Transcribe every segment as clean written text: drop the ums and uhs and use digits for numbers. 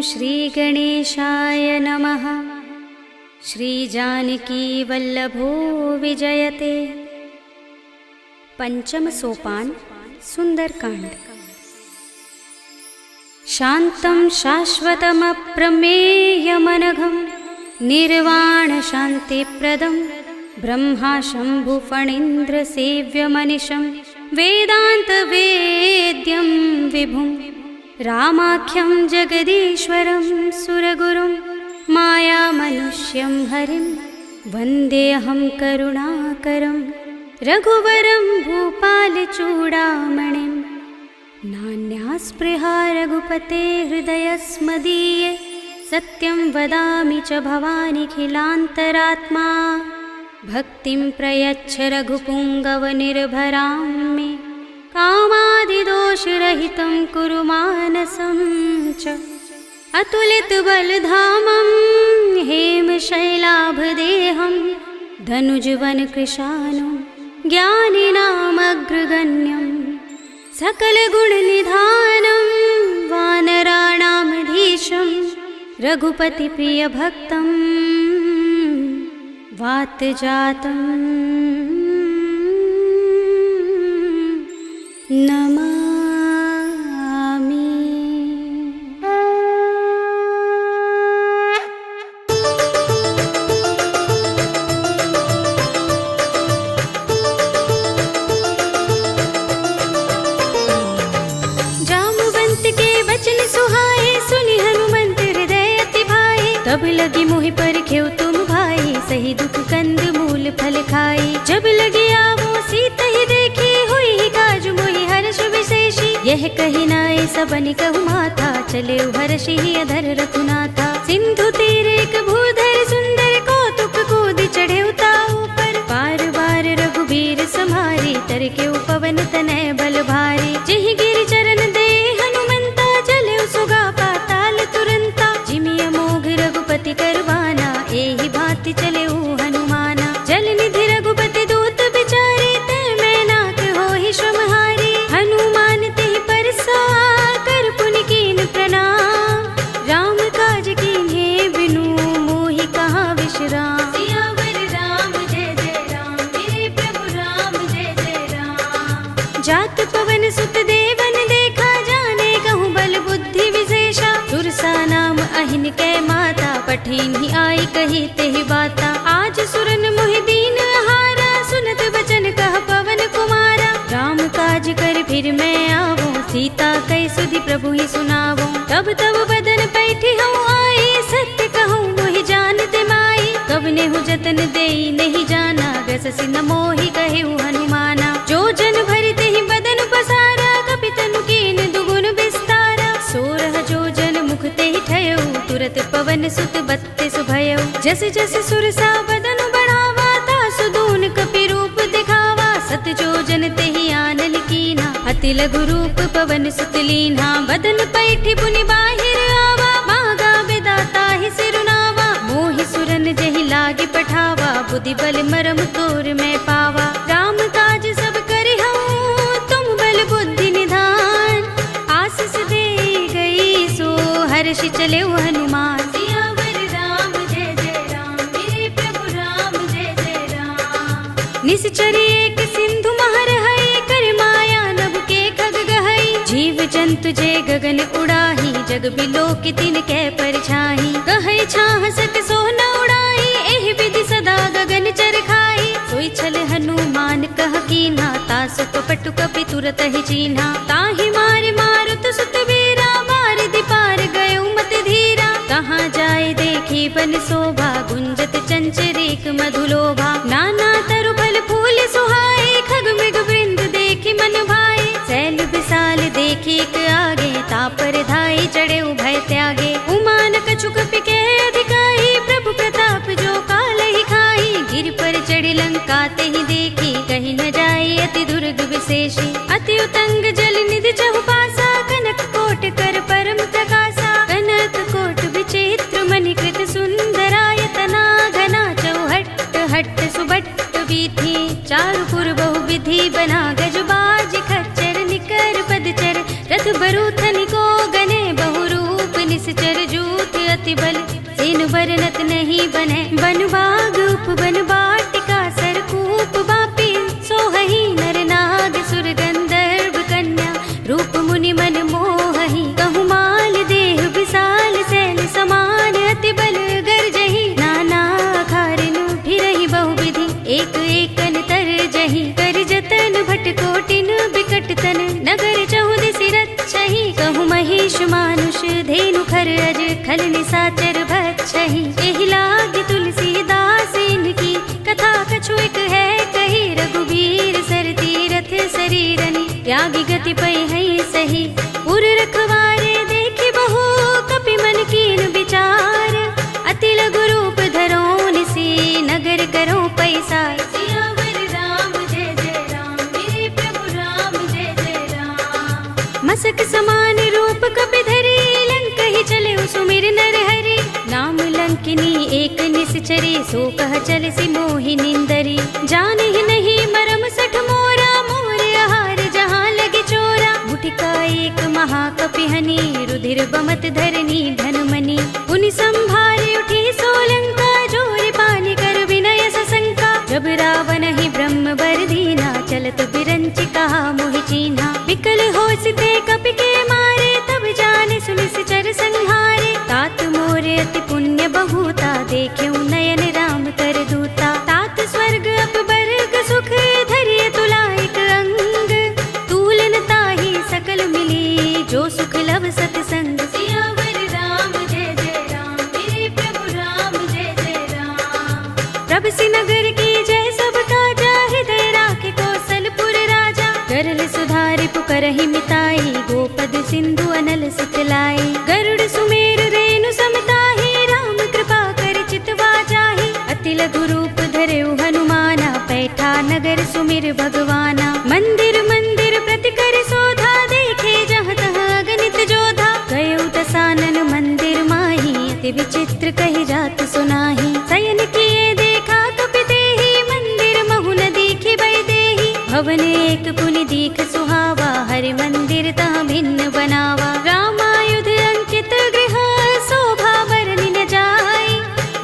श्रीगणेशाय नमः। श्रीजानकीवल्लभो विजयते। पंचम सोपान सुंदरकांड। शान्तं शाश्वतमप्रमेयमनघं निर्वाणशान्तिप्रदं ब्रह्मा शम्भुफणीन्द्रसेव्यमनिशं वेदान्तवेद्यं विभुं रामाख्यं जगदीश्वरं सुरगुरुं मायामनुष्यं हरिं वन्देऽहं करुणाकरं रघुवरं भूपालचूडामणिं। नान्यास्पृहा रघुपते हृदयस्मदीये सत्यं वदामि च भवानिखिलान्तरात्मा। भक्तिं प्रयच्छ रघुपुङ्गवनिर्भरां मे कामादिदोषरहितं कुरु मानसं च। अतुलितबलधामं हेमशैलाभदेहं धनुजवनकृशानुं ज्ञानिनामग्रगण्यं सकलगुणनिधानं वानराणामधीशं रघुपतिप्रियभक्तं वातजातं नमामि। जामवंत के वचन सुहाए सुनि हनुमंत हृदय अति भाए। तब लगी मोहि परखेउ तुम भाई सही दुख कंद मूल फल खाई। जब लगे आवो सीत ही देखी हुई ही काज मोहि हर्ष विशेषी। यह कही नाय सबनि कहु माथा चले हर्षि ही अधर रघुनाथा। सिंधु तीर एक भूधर सुंदर कौतुक कूदि चढ़े उताऊ पर। बार बार रघुबीर समारी तर के पवन तनय बल भारी। जिहि गिरि चरण दे हनुमंता चले सुगा पाताल तुरंता। जिमि अमोघ रघुपति करवाना एहि भांति चले हनुमाना। जल निधि रघुपति दूत बिचारे तै मैं नाक होहि श्रमहारी। हनुमान तेहि परसा कर पुनि कीन प्रणाम। राम काज कीन्हे बिनु मोहि कहाँ विश्राम। सियावर राम जय जय राम मेरे प्रभु राम जय जय राम। जात पवन सुत देवन देखा जाने कहूँ बल बुद्धि विशेषा। सुरसा नाम अहिन कै माता पठिन ही आई कही तेहि बाता। आज सुरन मोहि दीन हारा सुनत बचन कह पवन कुमारा। राम काज कर फिर मैं आवो सीता कै सुधि प्रभु ही सुनावो। तब तब बदन पैठी हूँ आई सत्य कहूँ मोहि जानते माई। कवने हूँ जतन देई नहीं जाना गससि न मोहि कहेउ हनुमाना। जो जन भरि तेहि बदन पसारा कपितनु कीन दुगुन विस्तारा। सोरह जो जन मुख तेहि ठयउ तुरत पवन सुत बत्तीस भयउ। जस जस सुरसा बदन बढ़ावा तासु दून कपि रूप दिखावा। सत जो जन तेहि आनल कीन्हा अति लघु रूप पवन सुत लीन्हा। बदन पैठी पुनि बाहिर आवा मागा विदाता ही सिरुनावा। मोहि सुरन जहि लागे पठावा बुद्धि बल मरम तोर मैं पावा। राम काज सब करिहउँ तुम बल बुद्धि निधान। आशीष दे गई सो हर्षि चले हनुमान। सियावर राम जय जय राम मेरे प्रभु राम जय जय राम। निश्चरी एक सिंधु महर हई कर माया नभ के खग गहई। जीव जंतु जे गगन उड़ाही जग बिलो की तिन कै परछाई। कहै छाह सक सो न उड़ाई एहि विधि सदा गगन चर खाई। सोई छल हनुमान कह कीन्हा तासु कपटु कपि तुरत ही चीन्हा। ताहि मारे मारुत सुत वीरा मार दिपार गयो मत धीरा। कहाँ जाए देखी बन शोभा गुंजत चंचरीक मधुलोभा। नाना तरु फल फूल सुहाए खग मृग वृंद देखी मन भाए। सैल विशाल देखी एक आगे तापर धाई चढ़े भय त्यागे। उमान कछु कपि के अधिकाई प्रभु प्रताप जो काल ही खाई। गिर पर चढ़ी लंका तेहि देखी कहीं न जाए अति दुर्ग विशेषी। अति उतंग जल निधि चहुपासा कनक कोट कर परम प्रकाशा। कनक कोट विचित्र मणिकृत सुंदरायतना घना चौहट्ट हट्ट सुबट्ट वीथि। चारुपुर बहु विधि बना गजबाज खच्चर निकर पदचर। रथ बरूथनि को गने बहु रूप निश्चर मानुष धेनु खर अज खल निसाचर भक्षहि। एहि लागी तुलसीदास इनकी कथा कछु एक है कही। रघुबीर सर तीरथ शरीरनि त्यागी गति पै है सही। उर रखवारे देखि बहु कपि मन कीन विचार। अति लघु रूप धरो निसी नगर करो पैसार। सियावर राम जय जय राम मेरे प्रभु राम जय जय राम। मसक समान रूप कपि धरी लंकहि चले सुमिर नर हरि। नाम लंकिनी एक निश्चरी सो कह चल सी मोहि निंदरी। जानहि नहीं मरम सठ मोरा मोर आहार जहाँ लगे चोरा। मुठिका एक महाकपिहनि रुधिर बमत धरनी धन मनि। उनि संभारे उठी सोलंका जोर पानी कर विनय सशंका। जब रावण ही ब्रह्म बर दीना चलत बिरंच कहा मोहि चीन्हा। विकल होसिते कपि के मारे तब जाने सुनिश्चर संहारे। तात मोरे अति पुण्य बहुता देख्यऊ नयन राम कर दूता। तात स्वर्ग अपवर्ग सुख धरिय तुला एक अंग। तूलन ताहि सकल मिली जो सुख लव सतसंग। सियावर राम जय जय राम मेरे प्रभु राम जय जय राम। प्रभ सि नगर की जय सब काजा हृदय राखे कौशलपुर राजा। गरल सुधारि पुकरहि मिताई गोपद सिंधु अनल सुखलाई। गरुड़ सुमेर रेणु समताहि राम कृपा कर चितवा जाहि। अति लघु रूप धरेउ हनुमाना पैठा नगर सुमिर भगवाना। मंदिर मंदिर प्रति कर शोधा देखे जहाँ तहाँ अगणित जोधा। गयउ दसानन मंदिर माही अति विचित्र कही जात सुनाही। शयन किए देखा कपि देहि मंदिर महु न दीखि बै देहि। भवन एक पुनि दीख सुहावा हरि मंदिर तहाँ भिन्न बनावा। रामायुध अंकित गृह शोभा बरनि न जाय।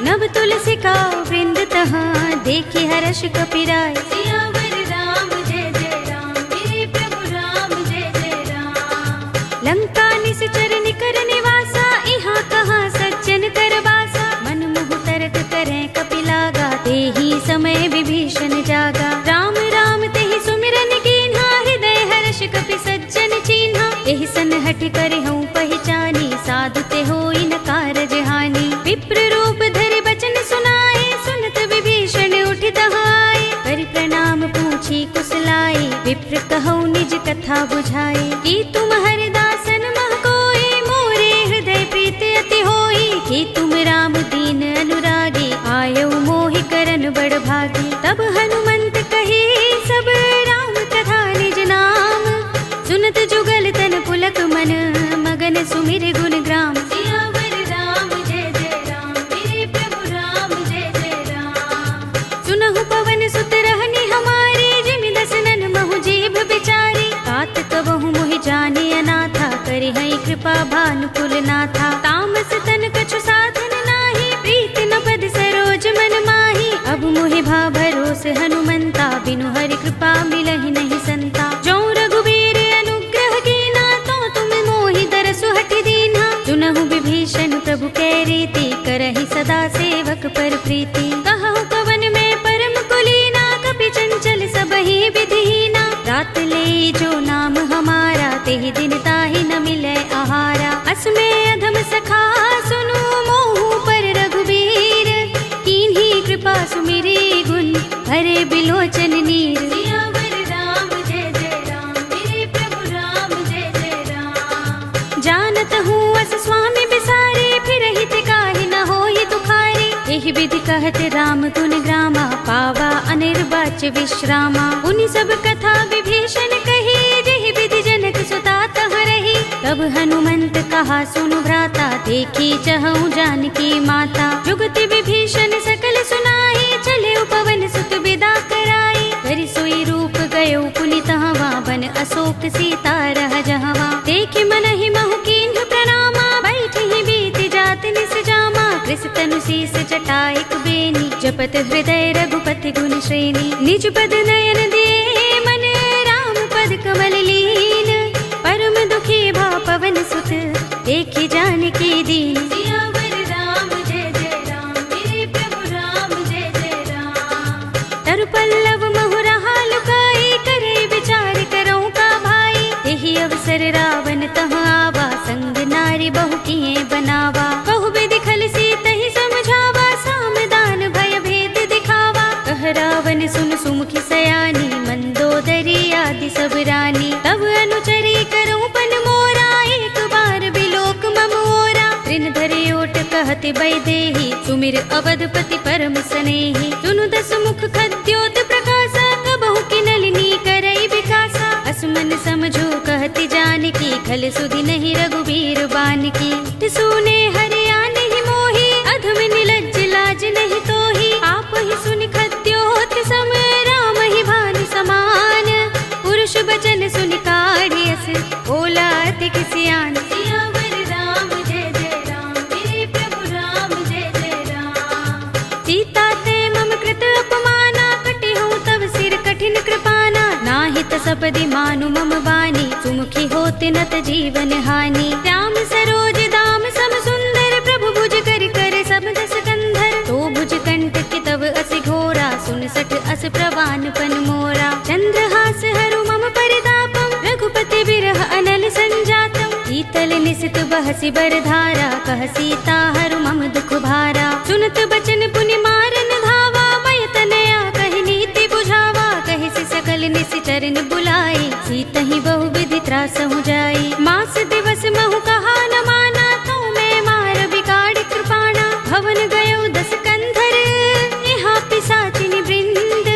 नव तुलसी का वृंद तहाँ देखि हर्ष कपिराय। सियावर राम जय जय राम मेरे प्रभु राम जय जय राम। लंका निश्चर निकर निवासा इहाँ कहाँ सज्जन कर बासा। मन मुहु तर्क करें कपि लागा तेहि समय विभीषण जागा। राम राम तेहि सुमिरन कीन्हा हृदय हर्ष कपि सज्जन चीन्हा। एहि सन हठि करहु पहचानी साधु ते होई न कारज हानि। विप्र रूप धरि बचन सुनाए सुनत विभीषण उठि तहाय। करि प्रणाम पूछी कुशलाई विप्र कहौ निज कथा बुझाई। कि तुम हरिदासन मह कोई मोरे हृदय प्रीति अति होई। कि तुम राम दीन अनुरागी आयौ मोहि करन बड़ भागी। तब हनुमंत कही सब राम कथा निज नाम। सुनत जुगल तन पुलक मन मगन सुमिर गुण ग्राम। सियावर राम जय जय राम मेरे प्रभु राम जय जय राम। सुनहु पवन सुत रहनी हमारी जिमि दसनन महु जीभ बिचारी। तात कबहु मोहि जाने अनाथा करि हई कृपा भानुकुल नाथा। तामस तन कछु साधन नाही प्रीति न पद सरोज मन माही। अब मोहि भा भरोस हनुमंता बिनु हरि कृपा मिलहि नहीं संता। जो रघुबीर अनुग्रह कीना तो तुम मोहि दरसु हठि दीन्हा। सुनहु विभीषण प्रभु कै रीति करहि सदा सेवक पर प्रीति। कहु कवन में परम कुलीना कपि चंचल सबहि विधिहीना। रात ले जो नाम हमारा तेहि दिन ताहि न मिलै आहारा। असमे अधम सखा सुनु मोहु पर रघुबीर। कीन्ही कृपा सुमिरी गुण भरे बिलोचन नीर। सियावर राम जय जय राम मेरे प्रभु राम जय जय राम। जानत हूँ अस स्वामी बिसारे फिर हित काहि न होई दुखारी। एहि विधि कहत राम गुण ग्रामा पावा अनिर्वाच्य विश्रामा। उनि सब कथा विभीषण कही जेहि विधि जनक सुता तहाँ रही। तब हनुमंत कहा सुनु भ्राता देखी चहु जानकी माता। जुगति विभीषण सकल सुनाई चले पवन सुत विदा कराई। करि सोई रूप गयो पुनि तहवा बन अशोक सीता रह जहवा। देखि मनहि महु कीन्ह प्रणामा बैठि बीत जात निस जामा। कृष तनु शीस जटाइक बेनी जपत हृदय रघुपति गुण श्रेणी। निज पद नयन दिए मन राम पद कमल लीन। परम दुखी भा पवन सुत देखि जानकी दीन। सियावर राम जय जय राम मेरे प्रभु राम जय जय राम। तरु पल्लव महु रहा लुकाई करे विचार करऊं का भाई। यही अवसर रावण तहाँ आवा संग नाय नारी बहु किए बनावा। बहु विधि खल सीत ही समझावा, सामदान भय भेद दिखावा। कह रावण सुन सुमुखी सयानी, मंदोदरी आदि सब रानी। तब अनुचरी करूं पन मोरा, एक बार बिलोक मम ओरा। ऋण धरे ओट कहते वैदेही, सुमिर अवधपति परम स्नेही। सुनु दस मुख खद्योत प्रकाशा, कबहु की नलिनी करई विकासा। असमन समझो कहते जानकी, खल सुधि नहीं रघुबीर बानकी। सुने हरिया नहीं मोही, अधम निलज्ज लाज नहीं तोही। आप ही सुनि खद्योत सम, राम ही भानु समान। पुरुष बचन सुनि काढ़ियस, बोला अतिक सियान। सियावर राम जय जय राम, मेरे प्रभु राम जय जय राम। सीता ते मम कृत अपमाना, कटे हूँ तब सिर कठिन कृपाना। नाहित सपदि मानु मम बानी, सुमुखी होते नत जीवन हानि। राम सरोज दाम सम सुंदर, प्रभु भुज कर कर सब दस कंधर। तो भुज कंठ के तब असि घोरा, सुन सठ अस प्रवान पन मोरा। चंद्रहास हरु मम परितापम, रघुपति बिरह अनल संजातम। शीतल निसित बहसि बरधारा, कह सीता हरु मम दुख भारा। सुनत बचन पुनि मारन धावा, मय तनया कहि नीति बुझावा। कहि से सकल निसि चरण बुलाई, सीतहि बहु विधि त्रासहु जाई। मास दिवस महु कहा न माना, तो मैं मार बिगाड़ कृपाणा। भवन गयो दस कंधर, यहाँ पिशाचिनी वृंद।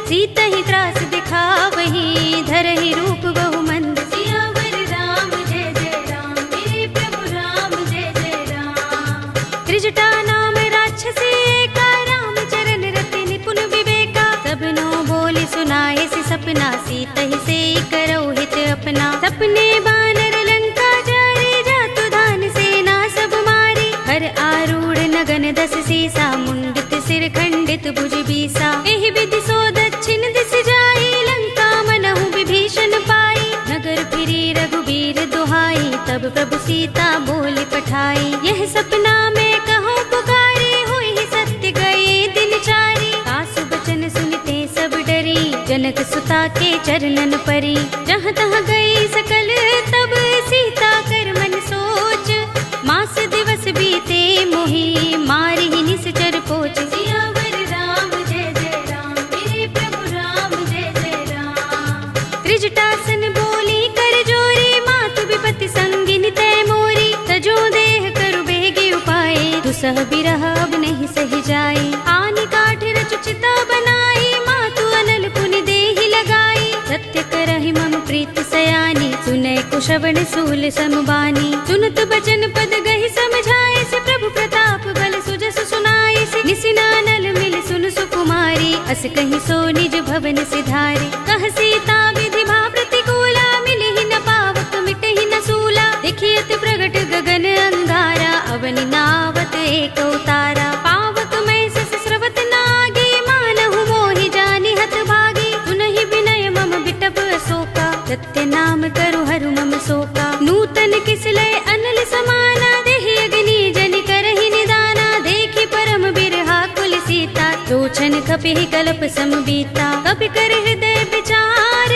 सीतहि त्रास दिखावही, धरहि रूप बहु मंद। सियावर राम जय जय राम, मेरे प्रभु राम जय जय राम। त्रिजटा नाम राक्षसी एका, राम चरण रति निपुण विवेका। सबनो बोली सुनाए सि सपना, सीतहि से करो हित अपना। सपने बानर लंका जारे, जातु धान सेना सब मारी। हर आरूढ़ नगन दस सीसा, मुंडित सिर खंडित भुज बीसा। एहि विधि सो दक्षिण दिस जाई, लंका मनहु विभीषण पाई। नगर फिरी रघुबीर दुहाई, तब प्रभु सीता बोली पठाई। यह सपना में कहूँ पुकारी, हुई सत्य गए दिन चारी। सासु बचन सुनते सब डरी, जनक सुता के चरणन परी। जहाँ तहाँ गई सकल तब, सीता कर मन सोच। मास दिवस बीते मोही, मारी ही निश्चर पोच। सियावर राम जय जय राम, मेरे प्रभु राम जय जय राम। त्रिजटासन बोली कर जोरी, मातु विपति संगिनी तय मोरी। तजो देह करु बेगे उपाय, दुसह बिरह अब नहीं सही जाए। आनि काठ रचु चिता बनाई, मातु अनल पुनि देहि लगाई। सत्य करहि मम प्रीत सयानी, सुनय कुशवण सूल समबानी। सुनत बचन पद गहि समझाए, से प्रभु प्रताप बल सुजस सुनाए। से निसिनानल मिल सुन सुकुमारी, अस कहि सो निज भवन सिधारे। कह सीता विधि भा प्रतिकूला, मिलि ही न पावक मिटहि न सूला। देखियत प्रगट गगन अंगारा, अवनि नावत एक उतारा। पावक में सस स्रवत नागी, मानहु मोहि जानि हत भागी। सुनहि विनय मम बिटप अशोका, सत्य नाम करु हरु मम शोका। नूतन किसलय अनल समाना, देहि अग्नि जनि करहि निदाना। देखि परम बिरहा कुल सीता, लोचन कपिहि कल्प सम बीता। कपि कर हृदय विचार,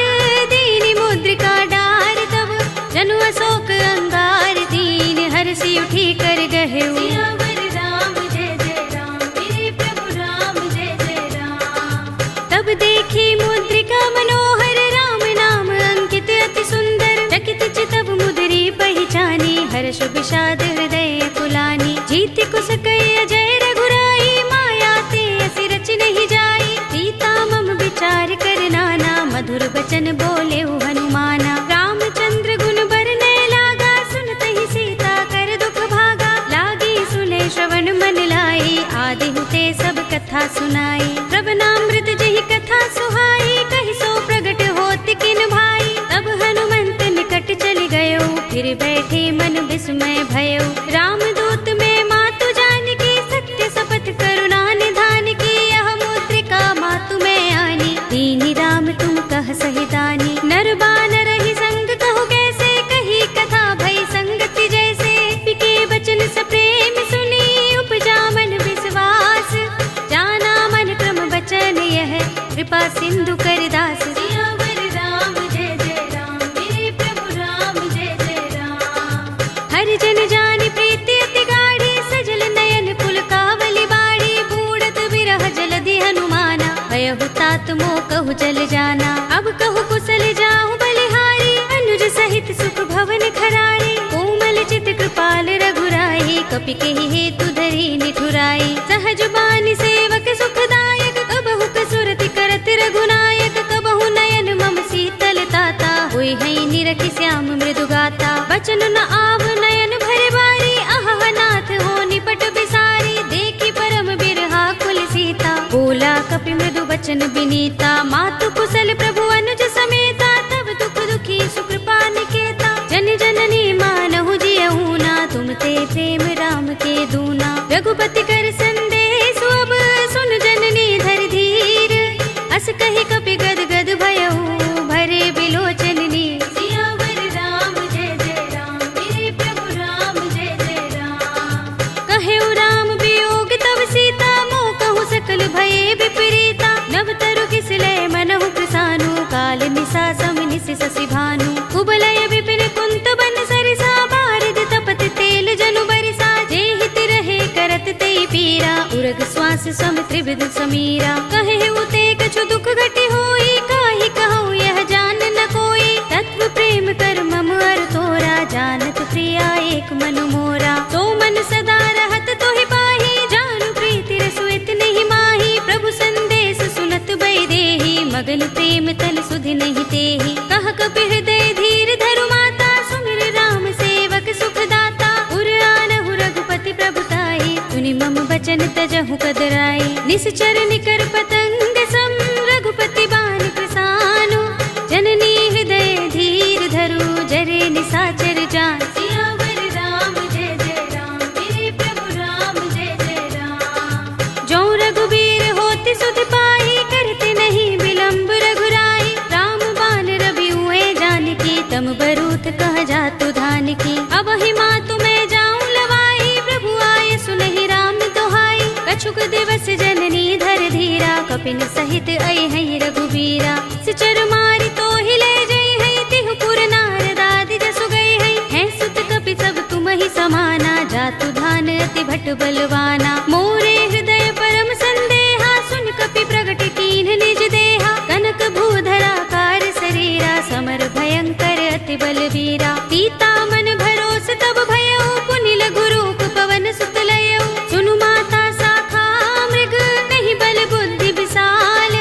दीनि मुद्रिका डार। तब जनु अशोक अंगार, दीन हरषि उठी कर गहेउ। सियावर राम जय जय राम, मेरे प्रभु राम जय जय राम। तब देखी मुद्रिका मनोहर, राम नाम अंकित अति सुंदर। चकित चितव मुदरी पहचानी, हर्ष विषाद हृदय कुलानी। जीति कुस कई अजय रघुराई, माया ते असि रच नहीं जाई। सीता मम विचार कर नाना, मधुर बचन बोले हनुमाना। रामचंद्र गुण बरनै लागा, सुनतहि सीता कर दुख भागा। लागी सुने श्रवण मन लाई, आदि हुते सब कथा सुनाई। श्रवणामृत जहि कथा सुहाई, कहि सो प्रगट होत किन भाई। तब हनुमंत निकट चल गयो, फिर बैठे मन विस्मय भयो। रामदूत में मातु जानकी, सत्य शपथ करुणा निधान की। यह मुद्रिका मातु में आनी, दीनि राम तुम कह सही दानी। नर बानर ही संग कहु कैसे, कही कथा भई संगति जैसे। पिके बचन सप्रेम सुनी, उपजा मन विश्वास। जाना मन क्रम बचन यह, कृपा सिंधु कर दास। सियावर राम जय जय राम, मेरे प्रभु राम जय जय राम। तात मो कहु चल जाना। अब कहु कुशल जाऊं बलिहारी, अनुज सहित सुख भवन खराई। कोमल चित कृपाल रघुराई, कपि केहि हेतु धरि निठुराई। सहज बानी सेवक सुखदायक, कबहु कसुरति करत रघुनायक। कबहु नयन मम शीतल ताता, होय हई निरखि श्याम मृदु गाता। बचन न आव नयन भरे बारी, अहह नाथ हो निपट बिसारी। देखी परम बिरहा कुल सीता, बोला कपि मृदु बचन बिनीता। मातु कुशल प्रभु अनुज समेता, तब दुख दुखी सुकृपा निकेता। जन जननी मानहु जियहु ना, तुम ते प्रेम राम के दूना। रघुपति कर संदेश अब सुन जननी धर धीर। अस कहि कपि गद गद भयहु, भरे बिलोचन नीर। सियावर राम जय जय राम, मेरे प्रभु राम जय जय राम। कहेउ राम वियोग तब सीता, मोह कहु सकल भये विपरीता। नव तरु किसलय मनहु कृसानु, काल निसा सम निसि शशि भानु। कुबलय विपिन कुंत बन सरिसा, बारिद तपत तेल जनु बरिसा। जे हित रहे करत तेई पीरा, उरग श्वास सम त्रिविध समीरा। कहेउ ते कछु दुख घटी होई, काहि कहूँ यह जान न कोई। तत्व प्रेम कर मम अर तोरा, जानत प्रिया एक मनु मोरा। तो मन सदा रहत तोहि पाही, जानु प्रीति रसु इतहि माही। प्रभु संदेश सुनत बै देहि, मगन प्रेम तन सुधि नहीं तेहि। कह कपि हृदय धीर धरु माता, सुमिर राम सेवक सुख दाता। उर आनहु रघुपति प्रभुताई, सुनि मम बचन तजहु कदराई। निश्चर निकर पतंग सम, रघुपति बान प्रसानु। जननी हृदय धीर धरु, जरे निसाचर जान। सियावर राम जय जय राम, मेरे प्रभु राम जय जय राम। जो रघुबीर होति सुध पाई, करते नहीं विलंब रघुराई। राम बान रवि हुए जानकी, तम बरूथ कह जातु धान की। अब ही मातु मैं जाऊं लवाई, प्रभु आए सुनहि राम दोहाई। कछुक दिवस जननी धर धीरा, कपिन सहित अय हई रघुबीरा। सिचर मारि तो हिले जई हई, तिहु पुर नारद आदि जसु गई हई। हैं सुत कपि सब तुम ही समाना, जातु धान अति भट बलवाना। मोरे हृदय परम संदेहा, सुन कपि प्रगट कीन्ह निज देहा। कनक भूधरा कार शरीरा, समर भयंकर अति बलवीरा। सीता मन भरोस तब भयउ, पुनि लघु रूप पवन सुत लयउ। सुनु माता शाखा मृग, नहीं बल बुद्धि विशाल।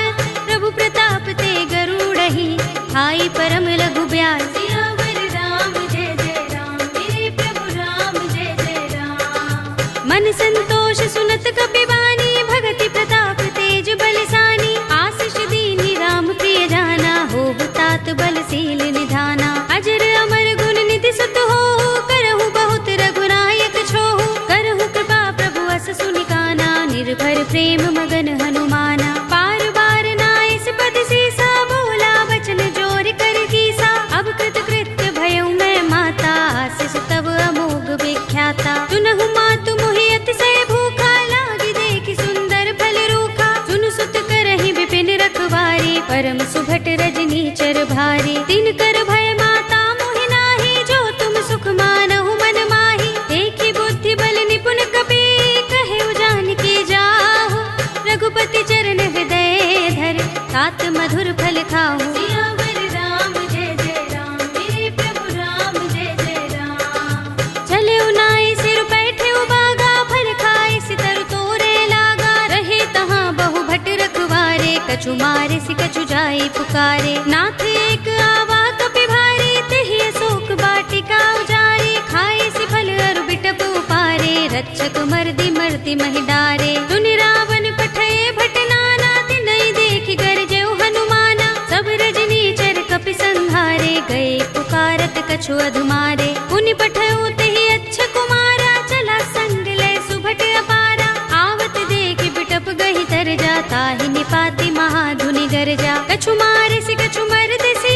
प्रभु प्रताप ते गरुड़हि, हाई परम लघु ब्याल। सियावर राम जय जय राम, मेरे प्रभु राम जय जय राम। मन संतोष सुनत कपि बानी, भगति प्रताप तेज बलसानी। आशीष दीनी राम प्रिय जाना, होहु तात बलशील निधाना। अजर अमर गुण निधि सुत होहु, करहु बहुत रघुनायक छोहु। करहु कृपा प्रभु अस सुनि काना, निर्भर प्रेम मगन हनुमाना। पार बार नाइस पद सीसा, बोला बचन जोर कर कीसा। अब कृत कृत्य भयउ मैं माता, आशीष तब अमोघ विख्याता। सुनहु मातु मोहि अतिशय भूखा, लागी देखि सुंदर फल रूखा। सुन सुत करहि विपिन रखवारी, परम सुभट रजनी चर भारी। तिन कर भय माता मोहि नाही, जो तुम सुख मानहु मन माही। देखि बुद्धि बल निपुण कपि, कहेउ जानकी जाहु। रघुपति चरण हृदय धर, तात मधुर फल खाहु। सियावर राम जय जय राम, मेरे प्रभु राम जय जय राम। चले उनाई सिर बैठे उबागा, फल खाए सितर तोरे लागा। रहे तहाँ बहु भट रखवारे, कछु मारे सि कछु जाई पुकारे। नाथ एक आवा कपि भारी, तेहि अशोक बाटिका उजारी। खाए सि फल अरु बिटप उपारे, रक्षक मर्दि मर्दि महि डारे। सुनि रावण पठये भट नाना, तिनहि देखि गरजेउ हनुमाना। सब रजनी चर कपि संहारे, गए पुकारत कछु अधुमारे। पुनि पठयउ तेहि अच्छ कुमारा, चला संग लय सुभट अपारा। आवत देखि बिटप गहि तर जा, ताहि निपाति महाधुनि गरजा। कछु मारे सि कछु मर्द सी,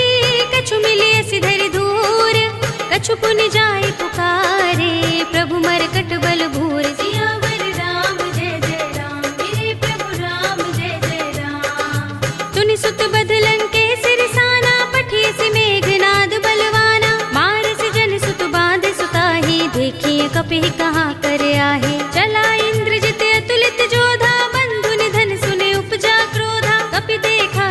कछु मिलिय सि धरि धूर। कछु पुनि जाई पुकारे, प्रभु मरकट बल भूर। सियावर राम जय जय राम, मेरे प्रभु राम जय जय राम। सुनि सुत बध लंकेश रिसाना, पठिय सि मेघनाद बलवाना। मारस जन सुत बांध सुताही, देखिए कपि कहाँ कर आहे। चला इंद्रजित अतुलित जोधा, बंधु निधन सुने उपजा क्रोधा। कपि देखा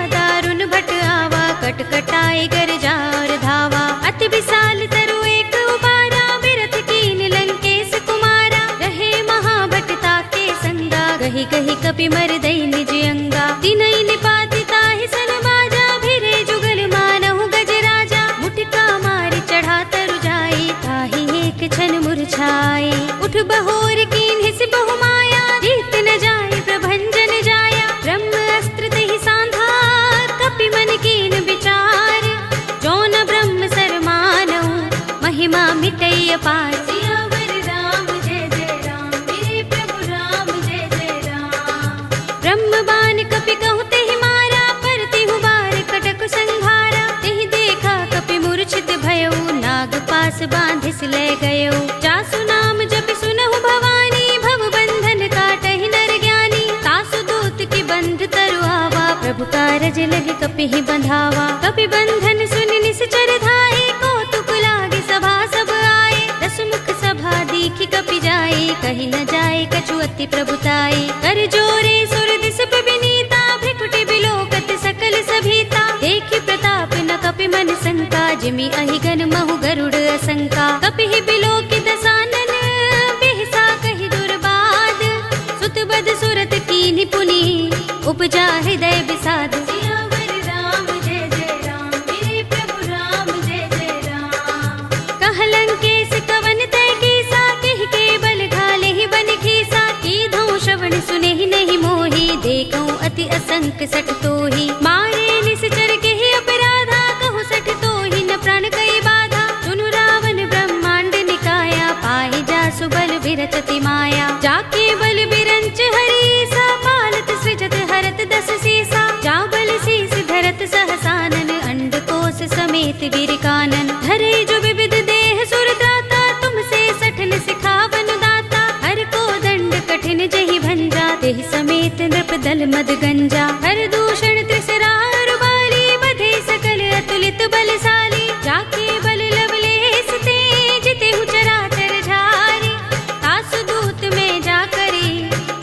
कटाए गरजा और धावा। अति विशाल तरु एक उबारा, बिरथ कीन लंकेश कुमारा। रहे महाभटता के संगा, गही गही कपि मर दई निज अंगा। तिनहि निपाति ताहि सन बाजा, भिरे जुगल मानहु गज राजा। मुटिका मारि चढ़ा तरु जाई, ताहि एक क्षण मुरझाई। उठ बहोर कीन हिस बहु माया, जीत न जाय प्रभंजन जाया। ब्रह्म अस्त्र तहि सांधा, कपि मन कीन विचार। जो न ब्रह्म सर मानहु, महिमा मिटई अपार। सियावर राम जय जय राम, मेरे प्रभु राम जय जय राम। ब्रह्म बाण कपि कहु तेहि मारा, पर तिहु बार कटक संघारा। तेहि देखा कपि मूर्छित भयउ, नाग पास बांधिस ले गयउ। जासु नाम जपि सुनहु भवानी, भव बंधन काटहि नर ज्ञानी। तासु दूत की बंध तरु आवा, प्रभु कारज लगे कपि ही बंधावा। कपि बंधन सुनि निश्चर धाये, कौतुक लागे सभा सब आए। दस मुख सभा दीखि कपि जाए, कहि न जाए कछु अति प्रभुताई। कर जोरे सुर दिस विनीता, भ्रिकुटि बिलोकत सकल सभीता। देखि प्रताप न कपि मन शंका, जिमि अहिगन महु गरुड़ असंका। कपि ही बिलोकि दसानन, बिहसा कहि दुर्बाद। सुत बद सुरत कीन्हि पुनि, उपजा हृदय विषाद। सियावर राम जय जय राम, मेरे प्रभु राम जय जय राम। कह लंकेश कवन तय कीसा, किहि के बल घाले ही बन खीसा। कीधौ श्रवण सुनेहि नहीं मोहि, देखऊं अति असंक सठ तोहि। मारे निश्चर केहि अपराधा, कहु सठ तोहि न प्राण कई बाधा। सुनु रावण ब्रह्मांड निकाया, पाहि जासु बल बिरचति माया। जाके बल बिरंच हरीसा, पालत सृजत हरत दस सीसा। जा बल शीस धरत सहसानन, अंडकोश समेत गिर कानन। धरे जो विविध देह सुर त्राता, तुमसे सठन सिखावन दाता। हर को दंड कठिन जहि भंजा, तेहि समेत नृप दल मद गंजा। हर दूषण त्रिसरा रुबाली, बधे सकल अतुलित बलशाली। जाके बल लवलेस ते, जितेहु चराचर झारी। तासु दूत में जा करी,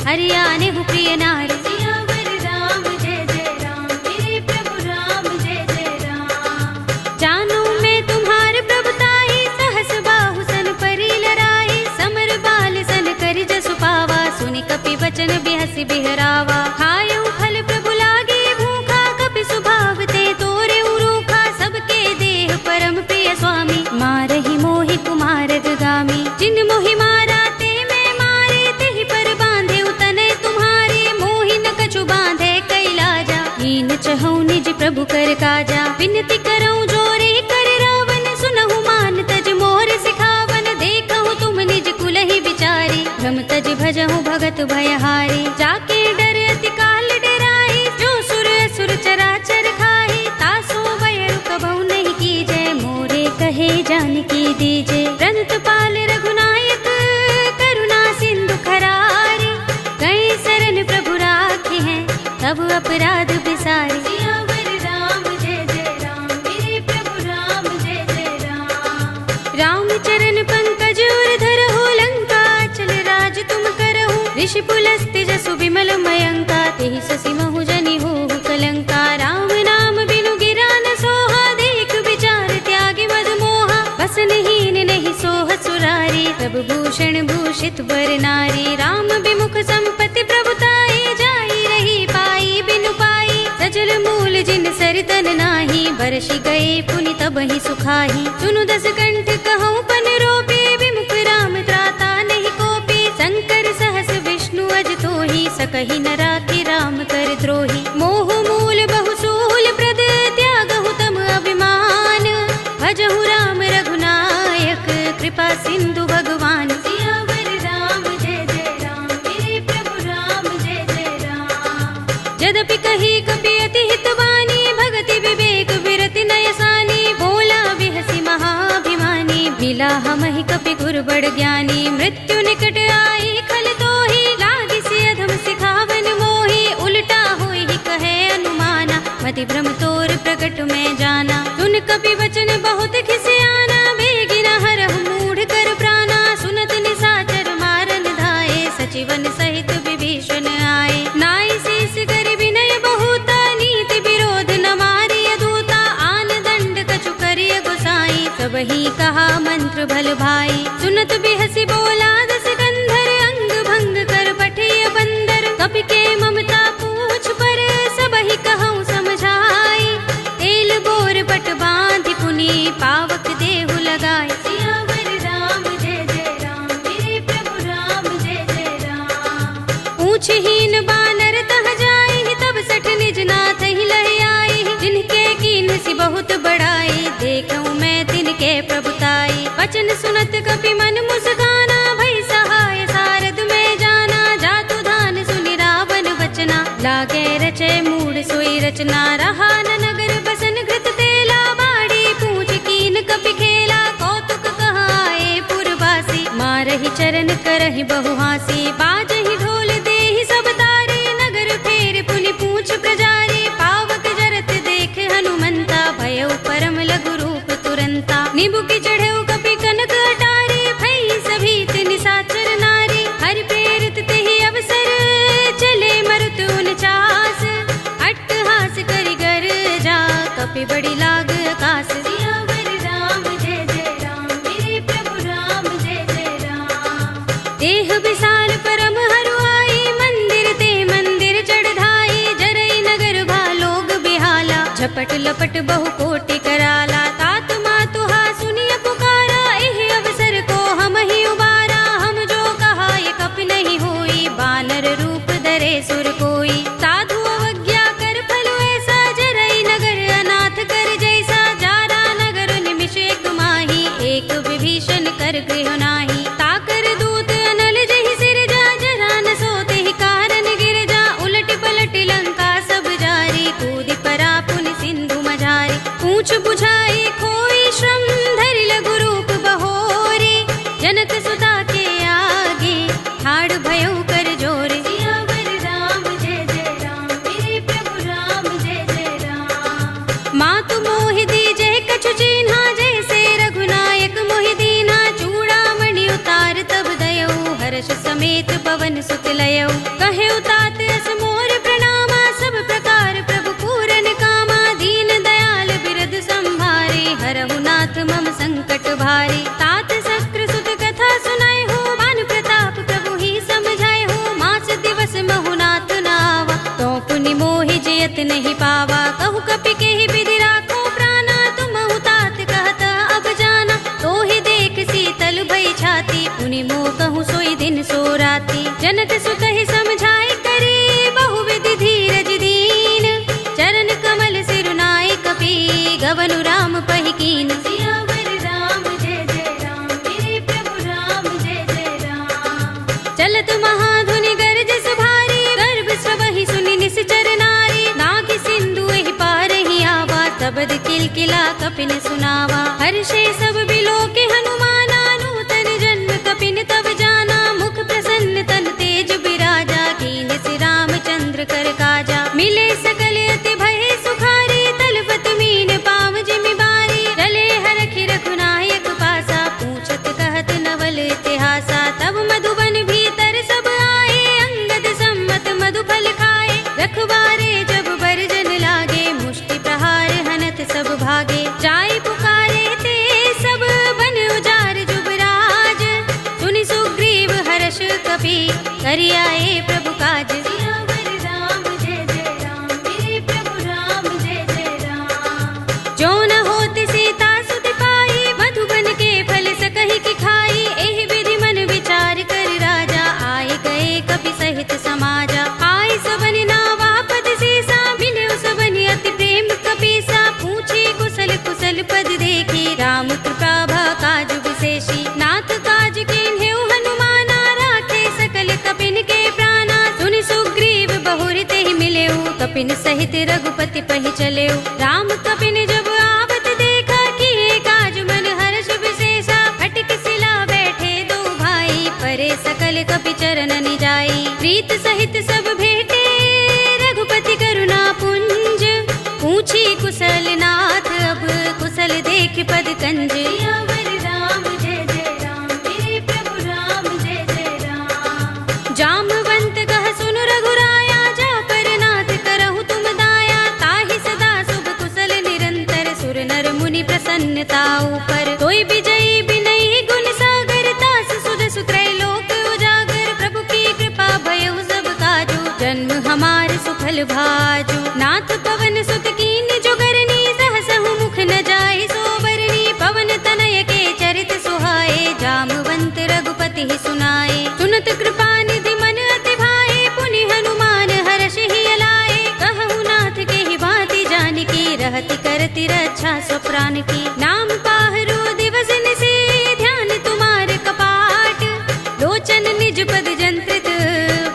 हरियाने हु प्रिय नारी। सियावर राम जय जय राम, मेरे प्रभु राम जय जय राम। जानो मैं तुम्हार प्रभुताई, सहस बाहु सन परी लराई। समर बाल सन करि जसु पावा, सुनि कपि वचन बिहसि बिहरावा। खायउ फल प्रभु लागे भूखा, कपि सुभाव ते तोरे रूखा। सबके देह परम प्रिय स्वामी, मारहि मोहि कुमार गामी। जिन मोहि मारा ते मैं मारे, तेहि पर बांधे तनय तुम्हारे। मोहि न कछु बांधे कैलाजा, हीन चहु निज प्रभु कर काजा। विनती करऊं जोरे कर रावण, सुनहु मान तज मोर सिखावन। देखहु तुम निज कुलहि विचारी, भ्रम तज भजहु भगत भयहारी। जाके डर अति काल डराई, जो सुर असुर चराचर खाई। तासो बयरु कबहु नहीं कीजै, मोरे कहे जानकी दीजे। रंत पाल रघुनायक, करुणा सिंधु खरारी। गए शरण प्रभु राखे हैं, तब अपराध बिसारी। सियावर राम जय जय राम, मेरे प्रभु राम जय जय राम। राम चरण पंकज उर धरहु, लंका चल राज तुम करहु। ऋषि पुलस्त्य जसु विमल मयंका, तेहि ससि महु जनि होहु कलंका। राम नाम बिनु गिरा न सोहा, देख विचार त्यागी मद मोहा। बसनहीन नहीं सोह सुरारी, प्रभु भूषण भूषित बर नारी। राम विमुख संपत्ति प्रभुताई, जाई रही पाई बिनु पाई। सजल मूल जिन सरितन नाही, बरषि गए पुनि तबहि सुखाही। सुनु दस कंठ कहूँ पन रोपी, विमुख राम त्राता नहीं कोपी। शंकर सहस विष्णु अज तोहि, सकहि न राखि राम कर द्रोही। मोह मूल बहु सूल प्रद, त्यागहु तम अभिमान। भजहु राम रघुनायक, कृपा सिंधु भगवान। सियावर राम जय जय राम, मेरे प्रभु राम जय जय राम। यद्यपि कही कपि अति हितवानी, भगति विवेक विरति नयसानी। बोला बिहसि महाभिमानी, मिला हमहि कपि गुर बड़ ज्ञानी। मृत्यु निकट आई खल तोहि, लागी सि अधम सिखावन मोहि। उल्टा होई कहे अनुमाना, मति भ्रम तोर प्रकट में जाना। सुन कपि वचन बहुत खिसियाना, बेगिन हरहु मूढ़ कर प्राणा। सुनत निशाचर मारन धाये, सचिवन सहित विभीषण आए। नाई शीस कर विनय बहुता, नीति विरोध न मारिय दूता। आन नाथ ही लहि आई, जिनके कीन सी बहुत बड़ाई, देखूं मैं तिनके प्रभुताई। वचन सुनत कपि मन मुस्काना, भई सहाय सारद में जाना, जातु धान सुनि रावण बचना, लागे रचे मूढ़ सोई रचना। रहा न नगर बसन घृत तेला, बाड़ी पूछ कीन कपि खेला, कौतुक कहाए पुरवासी, मारहि चरण करहि बहु हासी। बाजहि ढोल देहि सब तारे, नगर फेर पुनि पूछ प्रजारी, पावक जरत देख हनुमंता, भयउ परम लघु रूप तुरंता। निबुकि चढ़ऊ कपि कनक अटारी, भई सभीत निशाचर नारी, हरि प्रेरित तेहि अवसर, चले मरुत 49 अट्टहास करि गर्जा, कपि बड़ी लाग आकाश। सियावर राम जय जय राम, मेरे प्रभु राम जय जय राम। देह विशाल परम हरुआई, मंदिर ते मंदिर चढ़ाई, जरई नगर भालोग बिहाला, झपट लपट बहु कोटि कराला। तात मातुहा सुनिय पुकारा, एहि अवसर को हम ही उबारा, हम जो कहा ये कपि नहीं होई, बानर रूप धरे सुर कोई। साधु अवज्ञा कर फल ऐसा, जरई नगर अनाथ कर जैसा, जारा नगर निमिष एक माही, एक विभीषण कर गृह नाही। ताकर दूत अनल जहि सिरजा, जरा न सोते ही कारण गिरजा, उलट पलट लंका सब जारी, कूदि परा पुनि सिंधु मझारी। पूछ बुझाई कोई श्रम, धरि लघु रूप बहोरी, जनक सुता के आगे ठाड़ भयउ कर जोरे। सियावर राम जय जय राम, मेरे प्रभु राम जय जय राम। मातु मोहि दीजे कछु चिन्हा, जैसे रघुनायक मोहि दीन्हा, चूड़ामणि उतार तब दयऊ, हर्ष समेत पवन सुत लयऊ। कहे तात अस मोर प्रणामा, सब प्रकार प्रभु पूरन कामा, दीन दयाल बिरद संभारे, हरहु नाथ मम संकट भारे। तात शस्त्र सुत कथा सुनाए हो, मान प्रताप प्रभु ही समझाए हो, मास दिवस महु नाथ नावा, तो पुनि मोहि जयत नहीं पावा। कहु कपि केहि विधि राखो प्राणा, तुमहु तात कहता अब जाना, तो ही देख शीतल भई छाती, पुनि मोह कहूँ सोई दिन सो राती। जनक सुत ही समझाए करी, बहु विधि धीरज दीन, चरण कमल सिरुनाए कपि, गवनु राम पहि कीन। सियावर राम जय जय राम, मेरे प्रभु राम जय जय राम। चलत महाधुनि गरज सुभारी, गर्भ सबहि सुनि निश्चर नारी, नागि सिंधु एहि पार ही आवा, तबद किलकिला कपिन सुनावा। हर्षे सब बिलोके हनुमाना, नूतन जन्म कपिन तब जाना, मुख प्रसन्न तन तेज बिराजा, कीन सि रामचंद्र कर काजा। मिले सकल अति भय सुखारी, तलपत मीन पाव जिमि बारी, रले हरखि रघुनायक पासा, पूछत कहत नवल इतिहासा। तब मधुबन भीतर सब आए, अंगद सम्मत मधु फल खाए, रखवारे जब बरजन लागे, मुष्टि प्रहार हनत सब भागे। जाय पुकारे ते सब बन उजार जुबराज, सुनि सुग्रीव हर्ष कपि, करि आए प्रभु काज। सियावर राम जय जय राम, मेरे प्रभु राम जय जय राम। जो न होति सीता सुत पाई, मधुबन के फल सकहि की खाई, एहि विधि मन विचार कर राजा, आए गए कपि सहित समाजा। आय सबनि नावा पद सीसा, मिले सबनि अति प्रेम कपीसा, पूछे कुशल कुशल पद देखी, राम कृपा भा काज विशेषी। नाथ काज कीन्हेउ हनुमाना, राखे सकल कपिन के प्राणा, सुनि सुग्रीव बहुर तेहि मिलेउ, कपिन सहित रघुपति पहि चलेउ। राम कपिन जब आवत देखा, किए काज मन हर्ष विशेषा, फटक सिला बैठे दो भाई, परे सकल कपि चरण निजाई। प्रीत सहित सब भेटे, रघुपति करुणा पुंज, पूछी कुशल नाथ अब, कुशल देख पद कंज। सियावर राम जय जय राम, मेरे प्रभु राम जय जय राम। जामवंत कह सुन रघुराया, जा पर नाथ करहु तुम दाया, ताहि सदा शुभ कुशल निरंतर, सुर नर मुनि प्रसन्नता ऊपर। तोय विजयी बिनहि गुण सागर, तास सुध सुत्रैलोक उजागर, प्रभु की कृपा भयउ सब काजू, जन्म हमार सुफल भाजू। नाथ पवन सुत कीन जुगरनी, सहसहु मुख न जाय सोबरनी, पवन तनय के चरित सुहाए, जामवंत रघुपति ही सुनाए। सुनत कृपा निधि मन अति भाए, पुनि हनुमान हर्ष ही अलाए, कहु नाथ प्रतिरक्षा स्वप्राण की। नाम पाहरो दिवस निसे ध्यान तुम्हारे कपाट, लोचन निज पद जंत्रित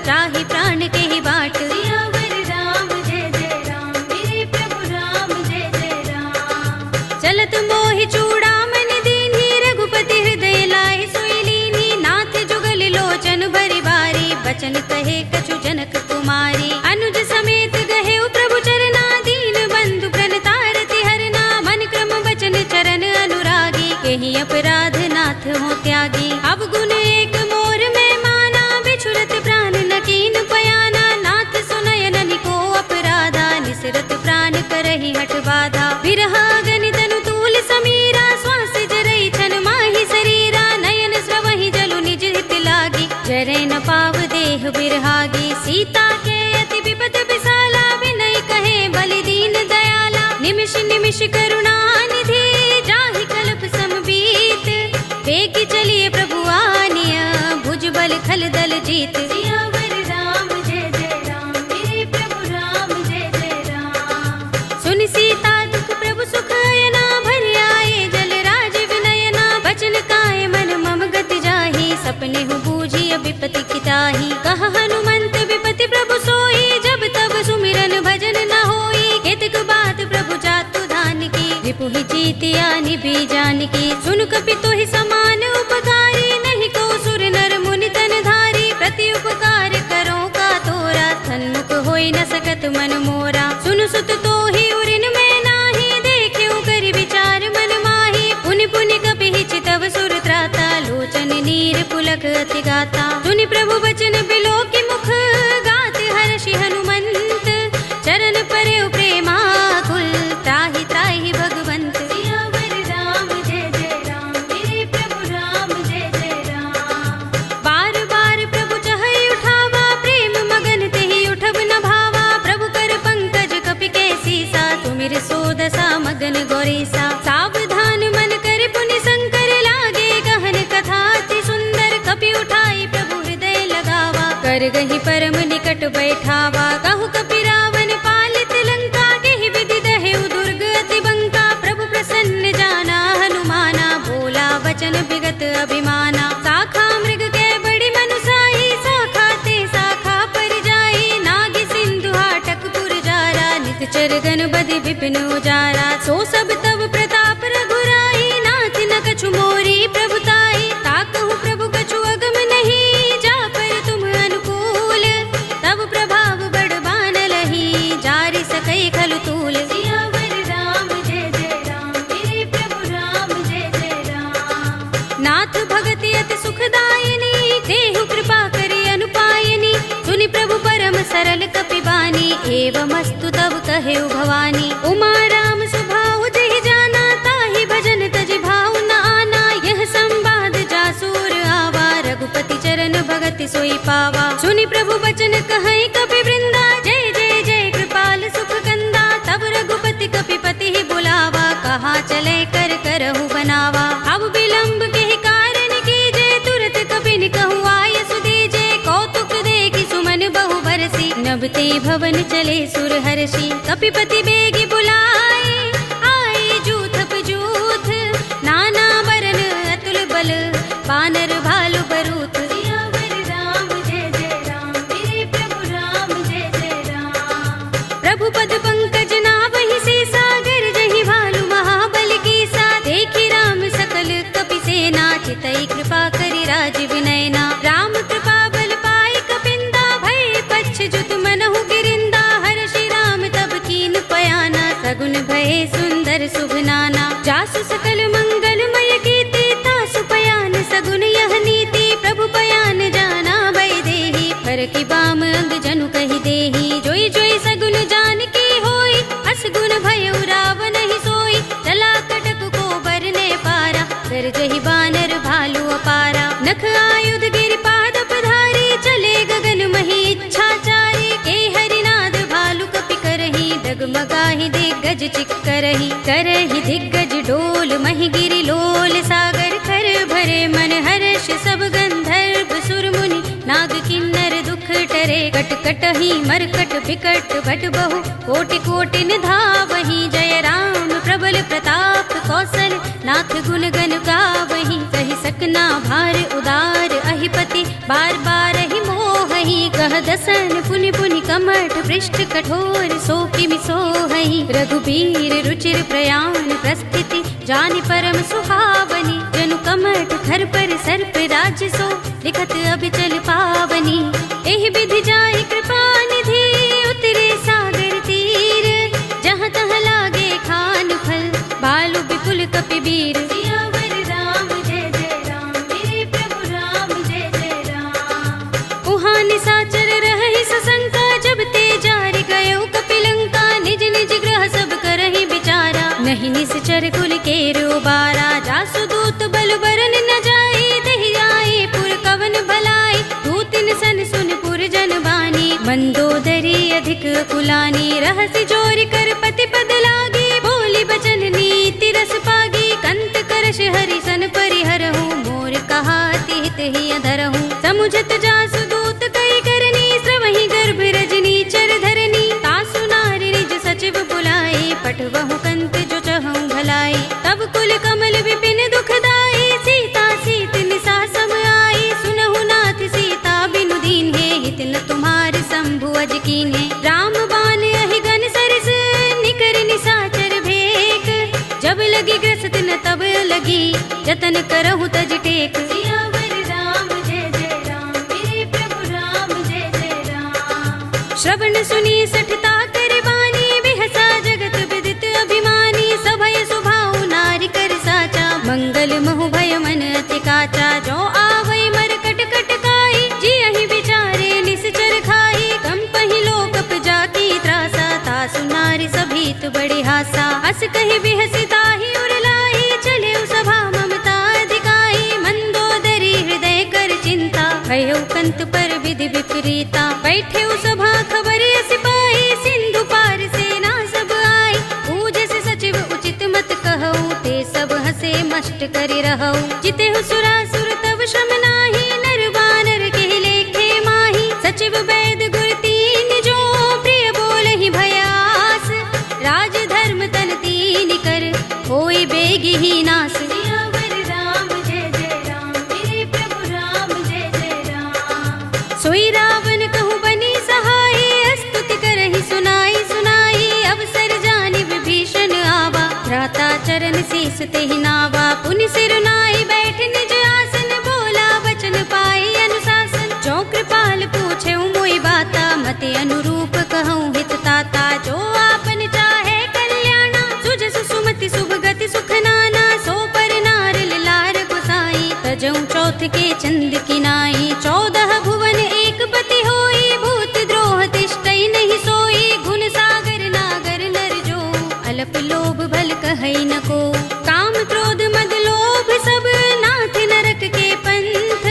त्राहि प्राण के ही बाट। सियावर राम जय जय राम, मेरे प्रभु राम जय जय राम। चलत मोहि चूड़ामन दीन्ही, रघुपति हृदय लाए सोई लीन्ही। नाथ जुगल लोचन भरि बारी, बचन कहे कछु जनक कुमारी। अनुज समेत गहे प्रभु चरना, दीन बंधु प्रणतारति हरना। मन क्रम बचन चरण अनुरागी, केहि अपराध नाथ हो त्यागी। अब गुण एक मोर में माना, बिछुरत प्राण न कीन पयाना। नाथ सुनयन निको अपराधा, निसरत प्राण करहि हठ बाधा। विरहा गनि तनु तूल समीरा, श्वास जरई छन माहि शरीरा। नयन स्रवहि जलु निज हित लागी, जरै न पाव देह बिरहागी। सीता के अति विपद विसाला, विनय कहे बलि दीन दयाला। निमिष निमिष करुणा निधि, जाहि कल्प समबीत। वेगी चलिए प्रभु आनिया, भुज बल खल दल जीत। सियावर राम जय जय राम, मेरे प्रभु राम जय जय राम। सुनि सीता दुख प्रभु सुख अयना, भरि आए जल राज विनयना। बचन काए मन मम गति जाहि, सपने हु बूझी विपति किताही। कहा हनुमंत विपति प्रभु सोई, जब तब सुमिरन भजन न होई। केतक बात प्रभु जातु धान की, रिपुहि जीतिया निभि जानकी। सुन कपि तोहि समान उपकारी, नहीं को सुर नर मुनि तन धारी। प्रति उपकार करो का तोरा, सन्मुख होई न सकत मन मोरा। सुन सुत तोहि उरिन में नाही, देख्यो करि विचार मन माही। पुनि पुनि कपि चितव सुर त्राता, लोचन नीर पुलक अति गाता। सुनि प्रभु बचन बिलोकि मुख, गात हर्षि हनुमंत। चरण परे प्रेमाकुल, त्राहि त्राहि भगवंत। सियावर राम जय जय राम, मेरे प्रभु राम जय जय राम। बार बार प्रभु चहई उठावा, प्रेम मगन तेहि उठब न भावा। प्रभु कर पंकज कपि के सीसा, तुमिर सोदसा मगन गौरीसा। सावधान मन कर पुनि शंकर, लागे गहन कथा अति सुंदर। कपि उठाई प्रभु हृदय लगावा, कर गहि परम निकट बैठावा। कहु कपि रावण पालित लंका, केहि विधि दहेउ दुर्ग अति बंका। प्रभु प्रसन्न जाना हनुमाना, बोला वचन विगत अभिमाना। शाखा मृग के बड़ी मनुसाही, शाखा ते शाखा पर जाई। नागी सिंधु हाटक पुर जारा, नित गन बदि विपिन उजारा। सो सब तब प्रताप रघुराई, नाथ न कछु मोरी प्रभुताई। ताकहु प्रभु कछु अगम नहीं, जा पर तुम अनुकूल। तब प्रभाव बड़ बानलहि, जारि सकई खलु तूल। सियावर राम जय जय राम, मेरे प्रभु राम जय जय राम। नाथ भगति अति सुखदायिनी, देहु कृपा करि अनुपायिनी। सुनि प्रभु परम सरल कपि बानी, एवमस्तु तब कहेउ भवानी। उमा राम सुभाउ जहि जाना, ताहि भजन तजि भाउ न आना। यह संवाद जासूर आवा, रघुपति चरण भगति सोई पावा। सुनि प्रभु बचन कहै कपि वृंदा, जय जय जय कृपाल सुख कंदा। तब रघुपति कपिपति ही बुलावा, कहा चले कर करहु बनावा। अब विलंब के कारण कीजे, तुरत कपिन कहु आय सुदीजे। कौतुक देखि सुमन बहु बरसी, नभते भवन चले सुर हर्षि। कपिपति बेगी बुलाए, आए जूथप जूथ। नाना बरन अतुल बल, बानर भालु बरूथ। सियावर राम जय जय राम, मेरे प्रभु राम जय जय राम। प्रभु पद पंकज नावहि सीसा, गरजहि भालु महाबल कीसा। देखि राम सकल कपि सेना, चितई कृपा करि राज विनयना। राम कृपा बल पाई कपिंदा, भय पच्छ जुत मनहु गिरिंदा। हर्षि राम तब कीन पयाना, सगुन भये सुंदर शुभ नाना। जासु सकल मंगलमय कीर्ति, तासु पयान सगुन यह नीति। प्रभु पयान जाना भय देहि, फरकि बाम अंग जनु कहि देहि। जोई जोई सगुन जानकी होई, असगुन भयउ रावण ही सोई। चला कटक को बरने पारा, गरजहि बानर भालु अपारा। नख आयुध गिरिपाद पधारी, चले गगन मही इच्छाचारी। के हरिनाद भालु कपि करहि, डगमगाहि दिग्गज चिक्करहि। करहि दिग्गज डोल महि गिरि लोल, सागर खर भरे मन हर्ष। सब गंधर्व सुर मुनि नाग किन्नर दुख टरे। कट कटहि मरकट बिकट भट बहु, कोटि कोटि निधावहि। जय राम प्रबल प्रताप कौशल नाथ गुण गण गावहीं। कहि सकना भार उदार अहिपति बार बार ही मोहहि। कह दसन पुनि पुनि कमठ पृष्ठ कठोर सो किमि सोहहि। रघुबीर रुचिर प्रयाण प्रस्थिति जानि परम सुहावनी। जनु कमठ खर पर सर्प राज सो लिखत अभिचल पावनी। एहि विधि जाहि कृपा निधि उतरे सागर तीर। जहाँ तहाँ लागे खान फल भालु विपुल कपिबीर। सियावर राम जय जय राम मेरे प्रभु राम जय जय राम। उहाँ निशाचर रहहि सशंका जब ते जारि गयो कपिलंका। निज निज ग्रह सब करहि विचारा नहीं निश्चर कुल केरो बारा। जासु दूत बल बरन न जाई दहि आए पुर कवन भलाई। दूतिन सन सुन पुर जन बानी मंदोदरी अधिक कुलानी। रहसि जोरि कर पति पद लागी बोली बचन नीति रस पागी। कंत करश हरि सन परिहरहु मोर कहा तिहित ही अधरहु। समुझत जासु दूत कई करनी श्रवहि गर्भ रजनी चर धरनी। तासु नारि निज सचिव बुलाए पठवहु कंत जो चहु भलाई। तब कुल कमल विपिन दुखदाई सीता सीत निसा सम आई। सुनहु नाथ सीता बिनु दीन है हित न तुम्हार शंभु अज कीन्हे। राम बाण अहि गन सरस निकर निशाचर भेक। जब लगी ग्रसत न तब लगी जतन करहु तज टेक। सियावर राम जय जय राम मेरे प्रभु राम जय जय राम। श्रवण सुनी सठता कर बानी बिहसा जगत विदित अभिमानी। सभय सुभाउ नारी कर साचा मंगल महु भय मन अति काचा। जो आवै मर कट कट काई जियहि विचारे निश्चर खाई। कंपहि लोकप जाकी त्रासा तासु नारी सभीत बड़े हासा। हस कहि बिहसि ताहि उर लाई चले सभा ममता अधिकाई। मंदोदरी हृदय कर चिंता भयो कंत पर विधि विपरीता। बैठे सभा खबर सिपाही सिंधु पार सेना सब आई। पूजस सचिव उचित मत कहऊ ते सब हसे मष्ट करि रहऊ। जितेहु सुरासुर तब श्रम नाही नर बानर के लेखे माही। सचिव वैद गुर तीन जो प्रिय बोलहि भयास। राज धर्म तन तीन कर होई बेगी ही नास। सियावर राम जय जय राम मेरे प्रभु राम जय जय राम। सोई रावण कहु बनी सहाय स्तुति करहि सुनाई सुनाई। अवसर जानि विभीषण आवा भ्राता चरण शीस तेहि नावा। पुनि सिर नाई बैठ निज आसन बोला वचन पाई अनुशासन। जो कृपाल पूछे मोई बाता मते अनुरूप कहूँ हित ताता। जो आपन चाहे कल्याणा सुजस सुमति शुभ गति सुख नाना। सो पर नार लार गोसाई तजऊ चौथ के चंद किनाई। 14 भुवन एक पति होई भूत द्रोह तिष्ठई नहीं सोई। गुण सागर नागर नर जो अल्प लोभ भल कहई न को। काम क्रोध मद लोभ सब नाथ नरक के पंथ।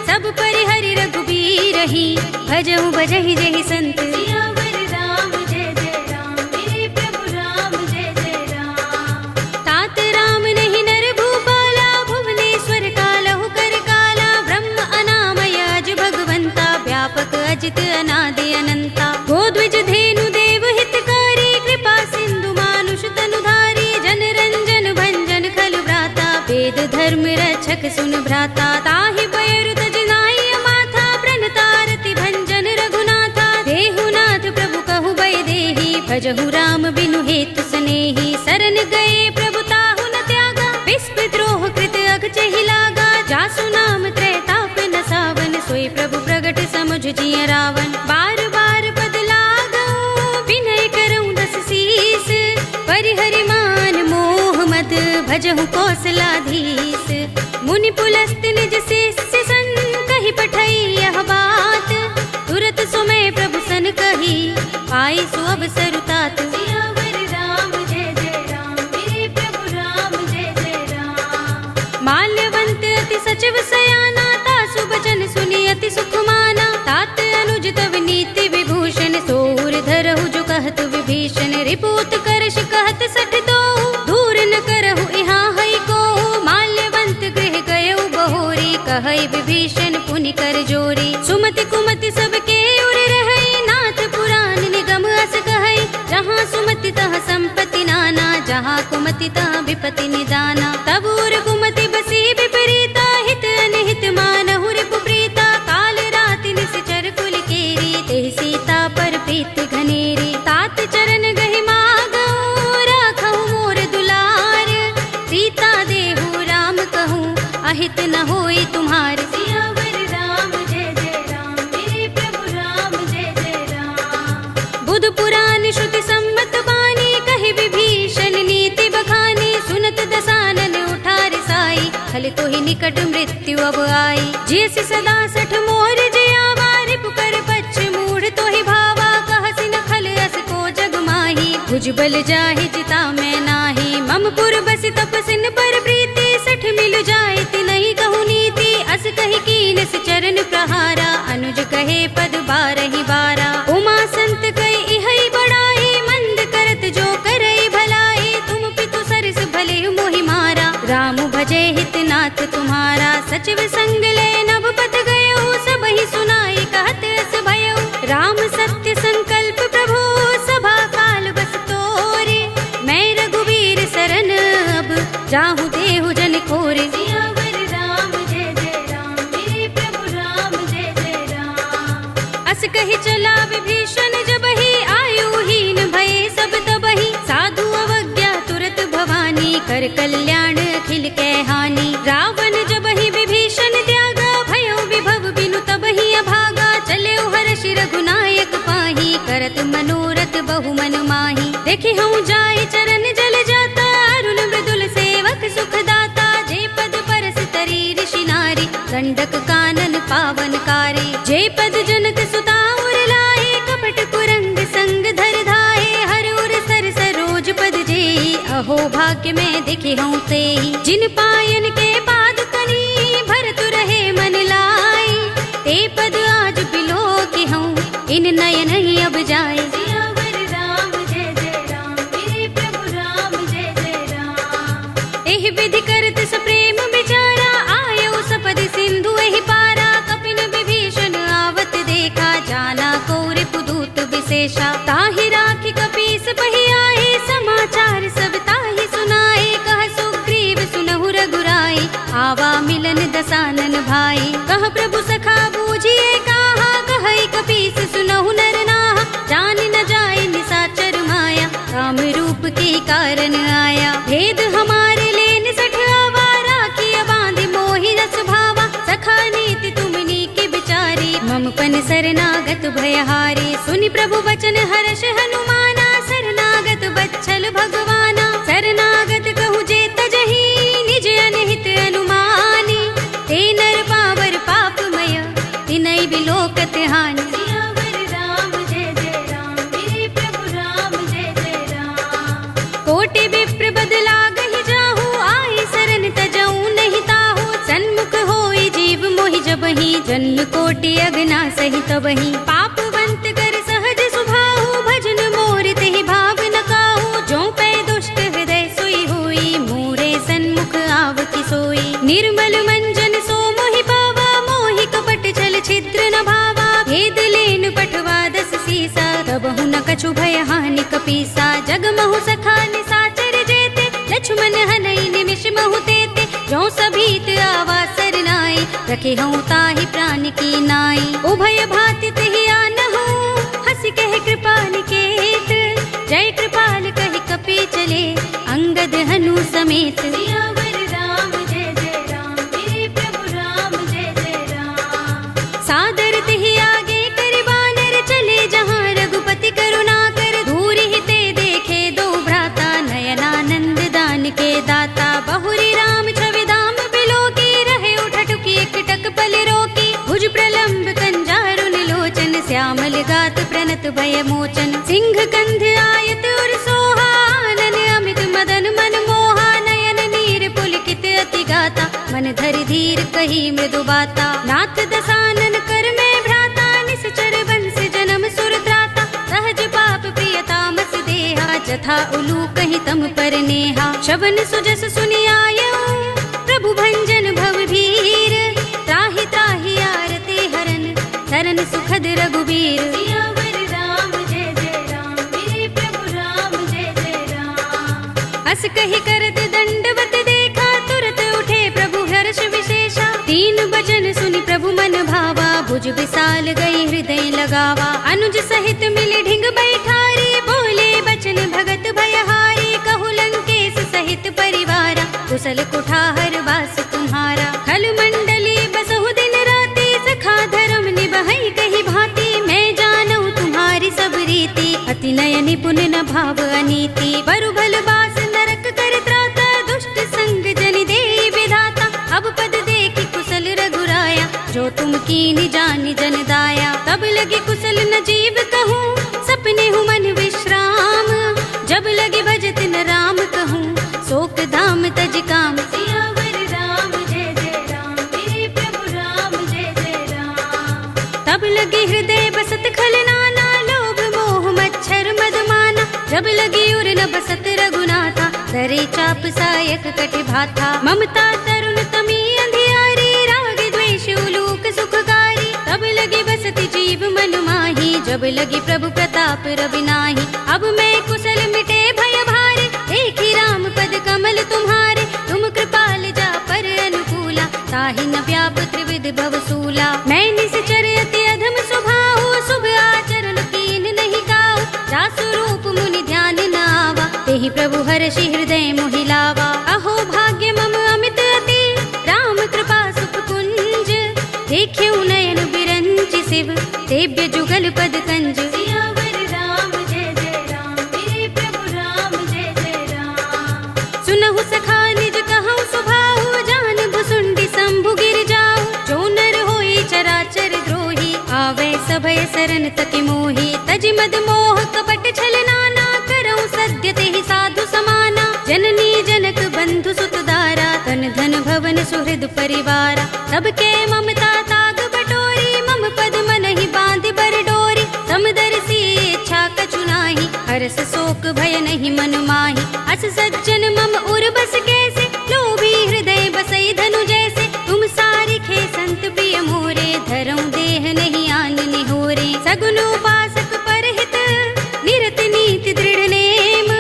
सब परिहरि रघुबीर ही भजहु भजहि जहि संत। सियावर राम जय जय राम मेरे प्रभु राम जय जय राम। तात राम नहीं नर भूपाला भुवनेश्वर कालहु कर काला। ब्रह्म अनामय अज भगवंता व्यापक अजित अनादि अनंता। गोद्विज धेनु देव हितकारी कृपा सिंधु मानुष तनुधारी। जन रंजन भंजन खल भ्राता वेद धर्म रक्षक सुन भ्राता। ताहि पयरु तज नाई माथा प्रणतारति भंजन रघुनाथा। देहुनाथ प्रभु कहु बै देहि भजहु राम बिनु हेतु सनेहि। शरण गए प्रभु ताहु न त्यागा विस्प द्रोह कृत अगचहि लागा। जासु नाम त्रैताप न सावन सोई प्रभु प्रगट समुझ जिय रावण। बार बार पद लागऊ विनय करऊँ दस शीस। परिहरि मान मोह मद भजहु कौशलाधीश। मुनि पुलस्त निज शिष्य सन कहि पठई यह बात। तुरत सुमय प्रभु सन कही पाई सु अवसर तात। सियावर राम जय जय राम मेरे प्रभु राम जय जय राम। माल्यवंत अति सचिव सयाना तासु बचन सुनि अति सुख माना। तात अनुज तव नीति विभूषण सोर धरहु जो कहत विभीषण। रिपुत करश कहत सठ दो दूर न करहु इहाँ हई को। माल्यवंत गृह गयउ बहोरी कहई विभीषण पुनि कर जोरी। सुमति कुमति सबके उर रहई नाथ पुराण निगम अस कहई। जहाँ सुमति तह संपत्ति नाना जहाँ कुमति ता विपति निदाना। तब उर कुमति बसी विपरीता, हित अनहित मानहु रिपु प्रीता। काल राति निश्चर कुल केरी, तेहि सीता पर प्रीति घनेरी। तात चरण गहि मागहु, राखहु मोर दुलार। सीता देहु राम कहूँ, अहित न होई तुम्हार। सियावर राम जय जय राम, मेरे प्रभु राम जय जय राम। बुध पुराण श्रुति सम्मत बानी, कहि विभीषण नीति बखानी। सुनत दसानन उठार साई, खल तो ही निकट मृत्यु अब आई। जियसि सदा सठ मोर जियावा, रिपु कर पच्छ मूढ़ तो ही भावा। कहसि न खल अस को जग माही, भुज बल जाहि जिता मैं नाही। मम पुर बसि तपसिन पर प्रीति, सठ मिल जाए तिनहि कहु नीति। अस कहि कीनस चरण प्रहारा, अनुज कहे पद बारहि बारा। उमा संत कहि इहै बड़ाई, मंद करत जो करई भलाई। तुम पितु सरस भले मोहि मारा, राम भजे हित नाथ तुम्हारा। सचिव संग ले नभ पथ गयो, सबहि सुनाई कहत अस भयो। राम सत्य संकल्प प्रभु, सभा काल बस तोरे। मैं रघुवीर सरन अब, जाहु देहु जन खोरे। सियावर राम जय जय राम, मेरे प्रभु राम जय जय राम। अस कहि चला विभीषण जबहि, आयुहीन भये सब तबहि। साधु अवज्ञा तुरत भवानी, कर कल्याण अखिल कै हानि। रावण जबहि विभीषण त्यागा, भयो विभव बिनु तबहि अभागा। चले हर्षि रघुनायक पाही, करत मनोरथ बहु मन माही। देखि हूँ जाय चरण जल जाता, अरुण मृदुल सेवक सुख दाता। जे पद परस तरी ऋषि नारी, गंडक कानन पावन कारी। जे पद जनक सुता उर लाए, कपट कुरंग संग धर धाये। हर उर सर सरोज पद जेई, अहो भाग्य में दिखे हूँ तेई। जिन पायन के पाद कनी, भरत रहे मन लाई। ते पद आज बिलो की हूँ, इन नयन ही अब जाए। सियावर राम जय जय राम, मेरे प्रभु राम जय जय राम। एहि विधि करत सप्रेम विचारा, आयो सपद सिंधु एहि पारा। कपिन विभीषण आवत देखा, जाना को रिपुदूत विशेषा। ताहि राखी कपीस पहि आए, समाचार सब ताहि सुनाए। कह सुग्रीव सुनहु रघुराई, आवा मिलन दसानन भाई। कह प्रभु सखा बूझिए कहा, कहई कपीस सुनहु नर नाहा। जान न जाए निसाचर माया, काम रूप के कारण आया। भेद हमारे लेन सठ आवा, राखिया बांधि मोहि रस भावा। सखा नीति तुमनी के बिचारी, मम पन शरणागत भयहारी। सुनि प्रभु वचन हर्ष हनुमाना, शरणागत बच्छल भगवाना। शरणागत कहु जे तजहि, निज अनहित अनुमानी। ते नर पावर पापमय, तिनहि बिलोकत हानि। सियावर राम जय जय राम, मेरे प्रभु राम जय जय राम। कोटि विप्र बदला गहि जाहु, आई सरन तजऊ नहीं ताहु। सन्मुख होई जीव मोहि जबहि, जन्म कोटि अगना सहि तबहि। पापवंत कर सहज सुभाहु, भजन मोर तेहि भाव न काहू। जो पै दुष्ट हृदय सोई होई, मोरे सन्मुख आवति सोई। निर्मल मंजन सो मोहि पावा, मोहि कपट छल छिद्र न भावा। भेद लेन पठवा दस सीसा, तबहु न कछु भय हानि कपीसा। जग महु सखा निसाचर जेते, लक्ष्मण हनई निमिष महु तेते। जो सभीत आवा सरनाई, रखे हूँ ताहि प्राण की नाई। उभय भाति तेहि आनहु, हंसि कहे कृपाल केत। जय कृपाल कहि कपि चले, अंगद हनु समेत। सियावर राम जय जय राम, मेरे प्रभु राम जय जय राम। सादर तेहि आगे कर बानर, चले जहाँ रघुपति करुणा कर। दूर ही ते देखे दो भ्राता, नयनानंद दान के दाता। बहुरी राम छवि धाम बिलो की, रहे उठटुकी एकटक पल रोकी। भुज प्रलंब कंजारुन लोचन, श्यामल गात प्रणत भय मोचन। सिंह कंध आयत उर सोहा, आनन अमित मदन मन मोहा। नयन नीर पुलकित अति गाता, मन धरि धीर कही मृदु बाता। नाथ दसानन कर में भ्राता, निश्चर बंस जन्म सुर त्राता। सहज पाप प्रिय तामस देहा, जथा उलू कहि तम पर नेहा। शवन सुजस सुनि आयो, प्रभु भंजन भव भीर। त्राहि त्राहि आरती हरन, शरण सुखद रघुबीर। सियावर राम जय जय राम, मेरे प्रभु राम जय जय राम। अस कही करत दंडवत देखा, तुरत उठे प्रभु हर्ष विशेषा। तीन बचन सुनि प्रभु मन भावा, भुज विशाल गई हृदय लगावा। अनुज सहित मिले ढिंग बैठारी, बोले बचन भगत भयहारी। कहु लंकेश सहित परिवारा, कुशल कुठार वास तुम्हारा। खल मंडली बसहु दिन राति, सखा धर्म निबहै कही भांति। मैं जानऊ तुम्हारी सब रीति, अति नय निपुण न भाव अनीति। बरु भल बास नरक कर त्राता, दुष्ट संग जनि देई विधाता। अब पद देखि कुशल रघुराया, जो तुम कीनि जानि जन दाया। तब लगे कुशल न जीव कहूँ, सपने हूँ मन विश्राम। जब लगे भजत न राम कहूँ, शोक धाम तज काम। सियावर राम जय जय राम, मेरे प्रभु राम जय जय राम। तब लगे हृदय बसत खल नाना, लोभ मोह मच्छर मद माना। जब लगी उर न बसत रघुनाथा, धरे चाप सायक कटि भाथा। ममता तरुण तमी अंधियारी, राग द्वेष उलूक सुखकारी। तब लगे बसति जीव मन माही, जब लगी प्रभु प्रताप रवि नाही। अब मैं कुशल मिटे भय भारे, देखी राम पद कमल तुम्हारे। तुम कृपाल जा पर अनुकूला, ताहि न व्याप त्रिविध भवसूला। मैं निश्चर अति अधम स्वभाव, शुभ आचरण कीन नहीं गाओ। जासु रूप मुनि ध्यान न आवा, तेहि प्रभु हर्षि हृदय मोहि लावा। अहो भाग्य मम अमित अति, राम कृपा सुख कुंज। देख्यऊ नयन बिरंचि शिव, सेव्य जुगल पद कंज। सियावर राम जय जय राम, मेरे प्रभु राम जय जय राम। सुनहु सखा निज कहऊँ सुभाहु, जान भुसुंडी शंभु गिर जाऊ। जो नर होई चराचर द्रोही, आवे सभय सरन तकि मोही। तज मद मोह कपट छल नाना, करऊँ सद्य तेहि साधु समाना। जननी जनक बंधु सुत दारा, तन धन भवन सुहृद परिवारा। सबके ममता ताग बटोरी, मम पद मनहि बांधि बर डोरी। समदर्शी इच्छा कछु नाही, हरस शोक भय नहीं मन माही। अस सज्जन मम उर बस कैसे, लोभी हृदय बसई धनु जैसे। तुम सारिखे संत प्रिय मोरे, धरऊँ देह नहीं आन निहोरे। सगुन उपासक परहित, निरत नीति दृढ़ नेम।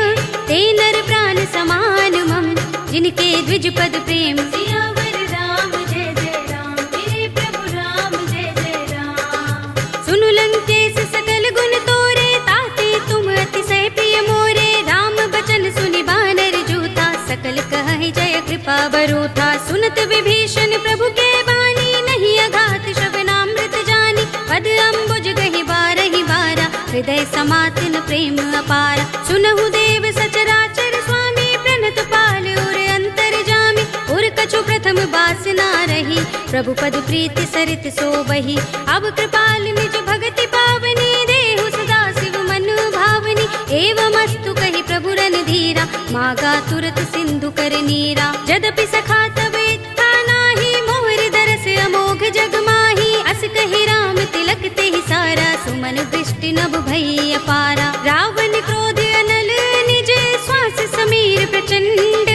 ते नर प्राण समान मम, जिनके द्विज पद प्रेम। सियावर राम जय जय राम, मेरे प्रभु राम जय जय राम। सुनु लंकेश सकल गुण तोरे, ताते तुम अतिशय प्रिय मोरे। राम बचन सुनि बानर जूथा, सकल कहहि जय कृपा बरूथा। सुनत विभीषण प्रभु के बानी, नहीं अघात श्रवणामृत जानी। पद अम्बुज गहि बारहि बारा, हृदय समात न प्रेम अपारा। सुनहु देव सचराचर स्वामी, प्रणत पाल उर अंतर जामी। उर कछु प्रथम बासना रही, प्रभु पद प्रीति सरित सोबही। अब कृपाल निज भगति पावनी, देहु सदा शिव मन भावनी। एवमस्तु कहि प्रभु रणधीरा, मागा तुरत सिंधु कर नीरा। यद्यपि सखा तब इत्था नाही, मोहर दरस अमोघ जग माही। अस कहि राम तिलक तेहि सारा, सुमन वृष्टि नभ भई अपारा। रावण क्रोध अनल निज, श्वास समीर प्रचंड।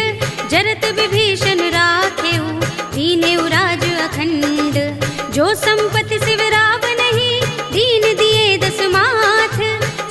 जरत विभीषण राखेऊ, दीनेऊ राज अखंड। जो संपत्ति शिव रावण ही, दीन दिए दस माथ।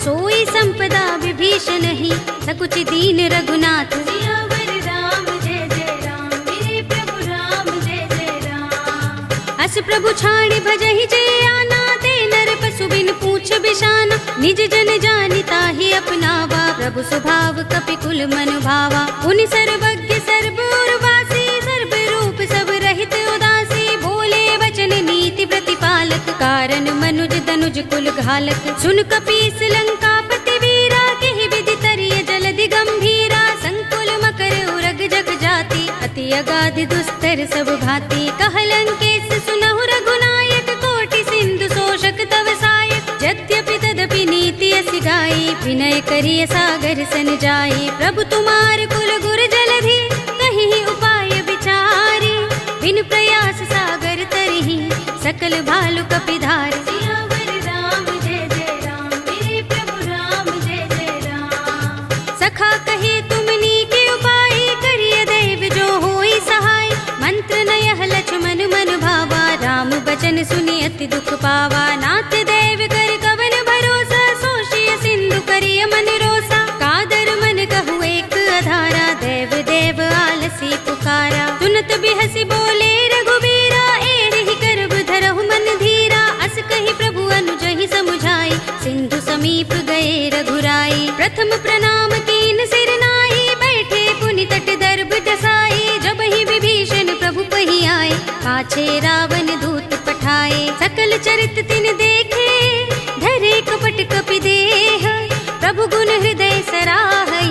सोई संपदा विभीषण ही, सकुच दीन रघुनाथ। सियावर राम जय जय राम, मेरे प्रभु राम जय जय राम। अस प्रभु छाड़ भजहि जय आना, ते नर पशु बिन पूछ बिशाना। निज जन जानि ताहि अपनावा, प्रभु स्वभाव कपि कुल मन भावा। पुनि सर्वज्ञ सर्व उर्वासी, सर्व रूप सब रहित उदासी। बोले वचन नीति प्रतिपालक, कारण मनुज तनुज कुल घालक। सुन कपीस लंकापति वीरा, केहि विधि तरिय जलधि गंभीरा। संकुल मकर उरग जग जाति, अति अगाध दुस्तर सब भांति। कह लंकेश सुनहु रघुनायक, कोटि सिंधु शोषक तव सायक। यद्यपि तदपि नीति असि गाई, विनय करिय सागर सन जाई। प्रभु तुम्हार कुल गुर जलधि, कहीं उपाय विचारी। बिन प्रयास सागर तरहि, सकल भालु कपिधार। सियावर राम जय जय राम, मेरे प्रभु राम जय जय राम। सखा कहे तुमनी के उपाय, करिय दैव जो होई सहाय। मंत्र नयह लक्ष्मण मन भावा, राम बचन सुनि अति दुख पावा। नाथ दैव कर कवन भरोसा, सोषिय सिंधु करिय मन रोसा। कादर मन कहु एक अधारा, पाछे रावण दूत पठाए, सकल चरित तिन देखे, धरे कपट कपि देह, प्रभु गुण हृदय सराहई,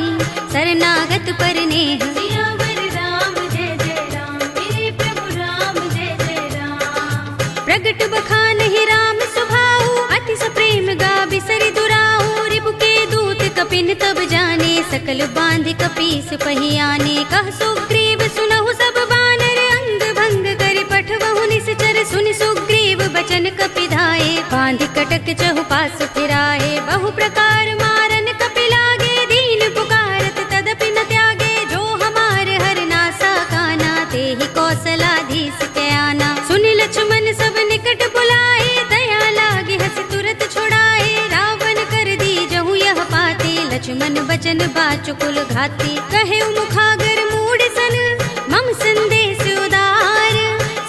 शरणागत पर नेह। सियावर राम जय जय राम, मेरे प्रभु राम जय जय राम। प्रगट बखानहि राम सुभाऊ, अति सप्रेम गा बिसरि दुराऊ, रिपु के दूत कपिन तब जाने, सकल बांध कपीस पहियाने। कह सुग्रीव सुनहु सब बानर, अंग भंग कर पठवहु निश्चर, सुनि सुग्रीव बचन कपि धाये, बांध कटक चहुपास फिराए। बहु प्रकार मारन कपि लागे, दीन पुकारत तदपि न त्यागे, जो हमार हर नासा काना, तेहि कौशलाधीश के आना। सुनि लक्ष्मण सब निकट बुलाए, दया लागे हंस तुरत छुड़ाए, रावण कर दी जहु यह पाते, लक्ष्मण बचन बाचुकुल घाती। कहे मुखागर मूढ़ सन, मम संदेश उदार,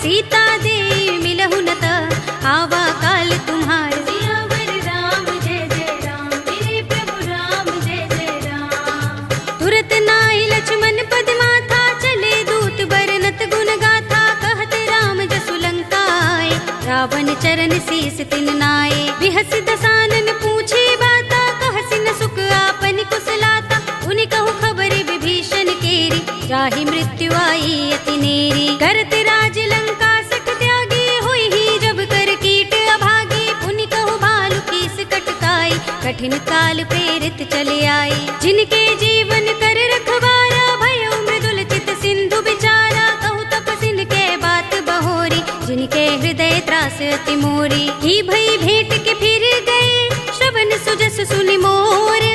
सीता दे मिलहु न त, आवा काल तुम्हार। सियावर राम जय जय राम, मेरे प्रभु राम जय जय राम। तुरत नाई लक्ष्मण पद माथा, चले दूत बरनत गुण गाथा, कहत राम जसु लंका आए, रावण चरण शीस तिन नाए। बिहस दसानन पूछे बाता, कहसि न सुख आपन कुशलाता, उनि कहु खबर विभीषण केरी, जाहि मृत्यु आई अति नेरी। करत राज लंका सठ त्यागी, होई ही जब कर कीट अभागी, पुनि कहु भालु कीस कटकाई, कठिन काल प्रेरित चले आई। जिनके जीवन कर रखवारा, भयो मृदुल चित सिंधु बिचारा, कहु तपसिन के बात बहोरी, जिनके हृदय त्रास अति मोरी। की भई भेंट के फिर गए, श्रवण सुजस सुनि मोर,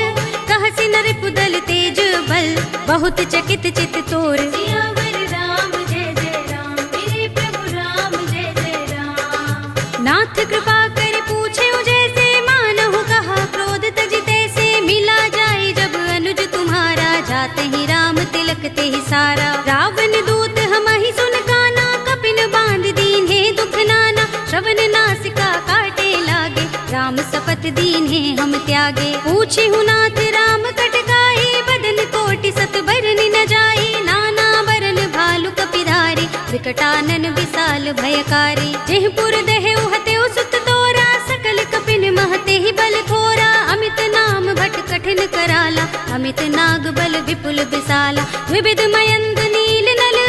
कहसि नर पुदल तेज बल, बहुत चकित चित तोर। सियावर राम जय जय राम, मेरे प्रभु राम जय जय राम। नाथ कृपा कर पूछे जैसे, मानहु कहा क्रोध तज तैसे, मिला जाए जब अनुज तुम्हारा, जाते ही राम तिलक ते ही सारा। रावण दूत हमहि सुन काना, कपिन बांध दीन्हे दुख नाना, श्रवण नासिका काटे लागे, राम सपत दीन्हे हम त्यागे। पूछे नाथ राम कटकाई, बदन कोटि सत बरन न जाई, नाना बरन भालु कपिधारी, विकटानन विशाल भयकारी। जेहपुर दहेउ हतेउ सुत तोरा, सकल कपिन महते ही बल थोरा, अमित नाम भट कठिन कराला, अमित नाग बल विपुल विशाला। विविध मयंद नील नल,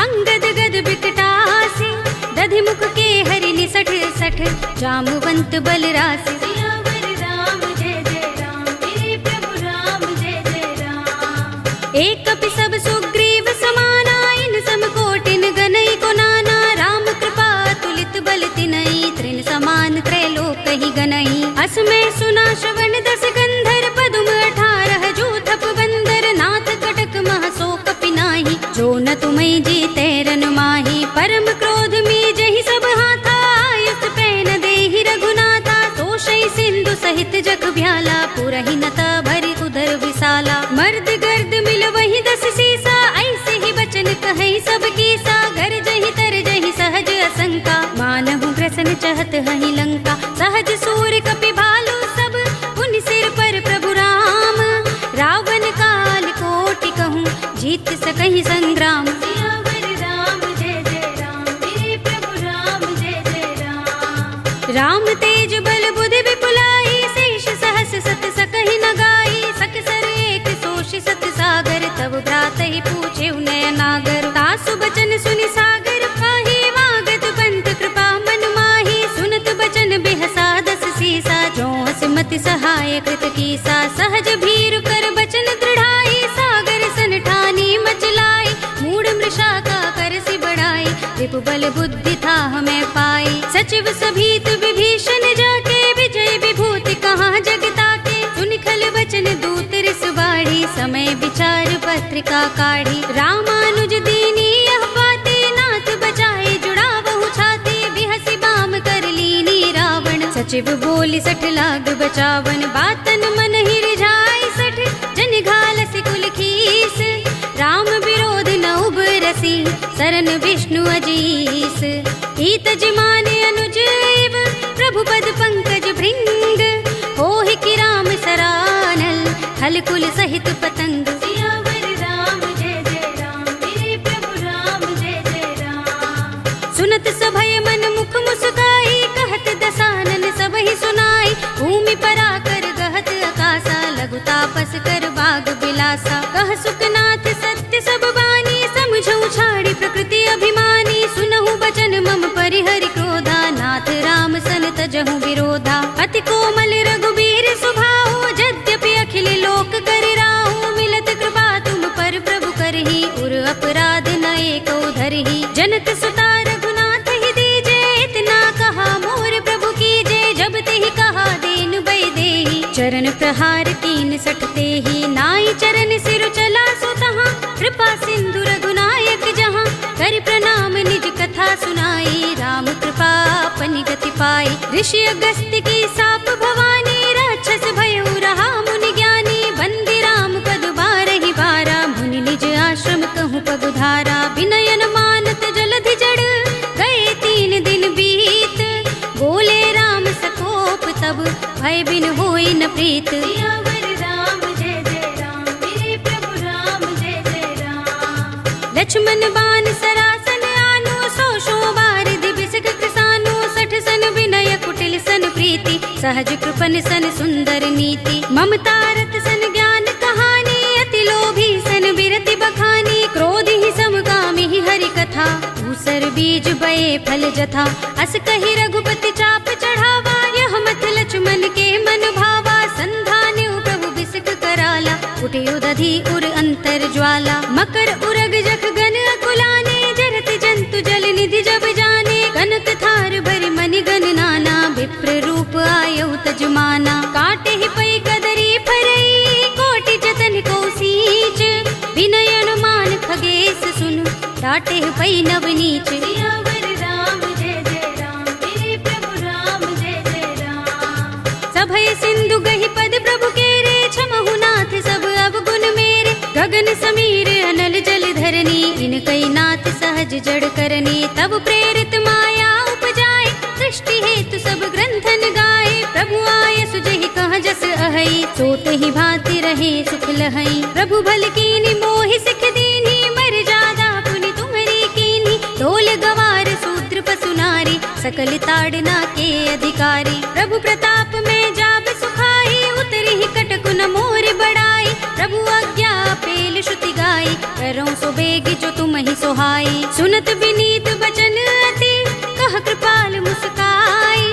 अंगद गद बिकटासी, दधि मुख के हरि निसठ सठ, जामुवंत बल रासि। सियावर राम जय जय राम, मेरे प्रभु राम जय जय राम। एक कपि सब सुग्रीव समाना, इन सम कोटिन गनई को नाना, राम कृपा तुलित बल तिनई, तृण समान त्रैलोक ही गनई। असमय सुना श्रवण दस गंधर, पदुम 18 जूथप बंदर, नाथ कटक मह सो कपि नाही, जो न तुम्हें जीते रन माही। परम क्रोध में जहि सब हाथा, आयुष पैन देहि रघुनाथा, तोषई सिंधु सहित जग भ्याला, पुरहि नता भरि उदर विशाला। मर्द गर्द मिल वही 10 सीसा, ऐसे ही बचन कहीं सब कीसा, घर जहि तर जहि सहज असंका, मानहु ग्रसन चहत हहि लंका। सहज सूर कपि भालु सब, पुनि सिर पर प्रभु राम, रावण काल कोटि कहूँ, जीत सकहि संग्राम। सियावर राम जय जय राम, मेरे प्रभु राम जय जय राम। राम तेज बल बुद्धि विपुलाई, शेष सहस सत सकहि न गाई, सकसर एक सोषि सत सागर, तब भ्रात ही पूछे नय नागर। तासु बचन सुनि सागर पाही, मागत पंत कृपा मन माही, सुनत बचन बिहसा 10 सीसा, जो हसमति सहाय कृत कीसा। सहज भीरु कर बचन दृढ़ाई, सागर सन ठानी मचलाई, मूढ़ मृषा का कर सि बढ़ाई, रिपु बल बुद्धि था हमें पाई। सचिव सभीत विभीषण जाके, विजय विभूति कहाँ जगता के, सुनि खल बचन दूत रिस बाढ़ी, समय विचार पत्रिका काढ़ी। रामानुज दीनी यह बाते, नाथ बचाए जुड़ा बहु छाते, बिहसि बाम कर लीनी रावण, सचिव बोली 60 लाग बचावन। बातन मन ही रिझाई 60, जन घालसि कुल खीस, राम विरोध न उबरसी, सरन विष्णु अजीस। ईत जिमाने अनुज एव, प्रभु पद पंकज भृंग, होहि कि राम सरानल, हल कुल सहित पतंग। सियावर राम जय जय राम, मेरे प्रभु राम जय जय राम। सुनत विरोधा। अति कोमल रघुबीर स्वभाव, यद्यपि अखिल लोक कर राहु। मिलत कृपा तुम पर प्रभु करही, उर अपराध न एको धरही। जनत सुता रघुनाथ ही दीजे, इतना कहा मोर प्रभु कीजे। जब तेहि कहा दीन बय देहि, चरण प्रहार कीन सटते ही। नाई चरण सिर चला सो तहाँ, कृपा सिंधु रघुनायक जहाँ। कर प्रणाम निज कथा सुनाई, राम कृपा अपनी गति पाई। ऋषि अगस्त्य की साप भवानी, राक्षस भयउ रहा मुनि ज्ञानी। बंदी राम पद बारहि बारा, मुनि निज आश्रम कहूँ पगुधारा। विनयन मानत जलधि जड़, गए 3 दिन बीत। बोले राम सकोप तब, भय बिन होई न प्रीत। सियावर राम जय जय राम, मेरे प्रभु राम जय जय राम। लक्ष्मण बान सरासन आनो, 100 बार दिबिसक कृसानो। 60 सन विनय कुटिल सन प्रीति, सहज कृपन सन सुंदर नीति। ममता रत सन ज्ञान कहानी, अति लोभी सन बिरति बखानी। क्रोध ही समगामी ही हरि कथा, दूसर बीज बये फल जथा। अस कहि रघुपति चाप चढ़ावा, यह मत लक्ष्मण के मन भावा। संधान्यु प्रभु बिसक कराला, कुटियो दधि उर अंतर ज्वाला। मकर उरग जख गन अकुलाने, जरत जंतु जल निधि जब जाने। कनक थार भरि मनि गन नाना, विप्र रूप आयौ तजमाना। काटे ही पै कदरी फरई, कोटि जतन को सींच। विनयन मान खगेश सुन, डाटे ही पै नवनीच। सियावर राम जय जय राम, मेरे प्रभु राम जय जय राम। सभय सिंधु गहि पद प्रभु केरे, क्षमहु नाथ सब अवगुण मेरे। गगन समीर अनल जल धरनी, इनकई नाथ सहज जड़ करनी। तब प्रेरित माया उपजाए, सृष्टि हेतु सब ग्रंथन गाए। प्रभु आय सुजहि कह जस अहै, सोत ही भांति रहे सुख लहै। प्रभु भल कीनी मोहि सिख दीनी, मर जादा पुनि तुम्हरी कीनी। ढोल गवार शूद्र पशु नारी, सकल ताड़ना के अधिकारी। प्रभु प्रताप में जाब सुखाई, उतरी ही कटकु न मोर बड़ाई। प्रभु आज्ञा पेल श्रुति गाई, करो सो बेग जो तुम ही सोहाई। सुनत विनीत बचन अति, कह कृपाल मुस्काई।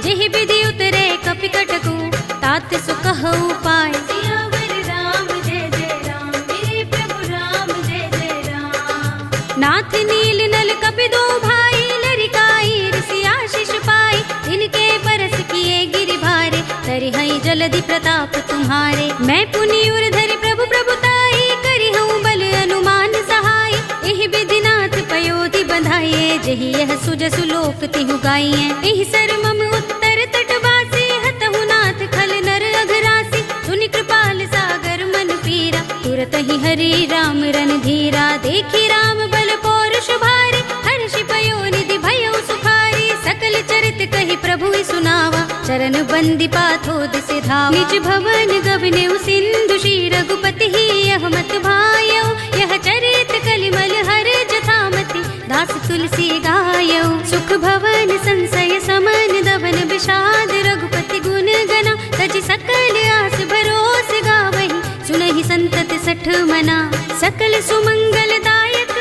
जेहि विधि उतरे कपि कटकु, तात सो कहु पाय। सियावर राम जय जय राम, मेरे प्रभु राम जय जय राम। नाथ नील नल कपि दो भाई, लरिकाई ऋषि आशीष पाई। जिनके परस किए गिरि भारे, तरिहै जलधि प्रताप तुम्हारे। मैं पुनि उर धरि प्रभु प्रभुताई, करिहूँ बल अनुमान सहाय। एहि विधि नाथ पयोधि बंधाइए, जेहि यह सुजसु लोक तिहु गाइए। एहि सर मम उत्तर तटवासी, हतहु नाथ खल नर अघरासी। सुनि कृपाल सागर मन पीरा, तुरत ही हरि राम रन धीरा। देखी राम बल पौरुष भारी, हर्षि पयो निधि भयउ सुखारी। सकल चरित कहि प्रभु सुनावा, चरण बंदी पाथो दिस धावा। निज भवन गवनेउ सिंधु, श्री रघुपति ही यह मत भायौ। यह चरित कलिमल हर जथामति, दास तुलसी गायौ। सुख भवन संशय समन, दवन विषाद रघुपति गुण गना। तजि सकल आस भरोस गावहि, सुनहि संतत सठ मना। सकल सुमंगल दायक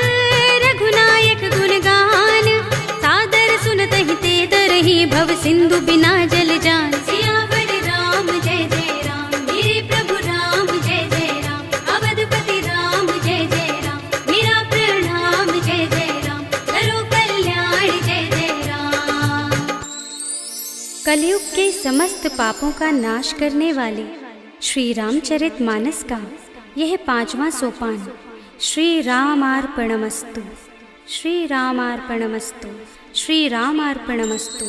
रघुनायक गुण गान, सादर सुनतहि ते तरहि भव सिंधु बिना जल जान। सियावर राम जय जय राम, मेरे प्रभु राम जय जय राम। अवधपति राम जय जय राम, मेरा प्रणाम जय जय राम। करो कल्याण जय जय राम। कलयुग के समस्त पापों का नाश करने वाले श्री रामचरित मानस का यह 5वां सोपान श्री रामार्पणमस्तु, श्री रामार्पणमस्तु, श्री रामार्पणमस्तु।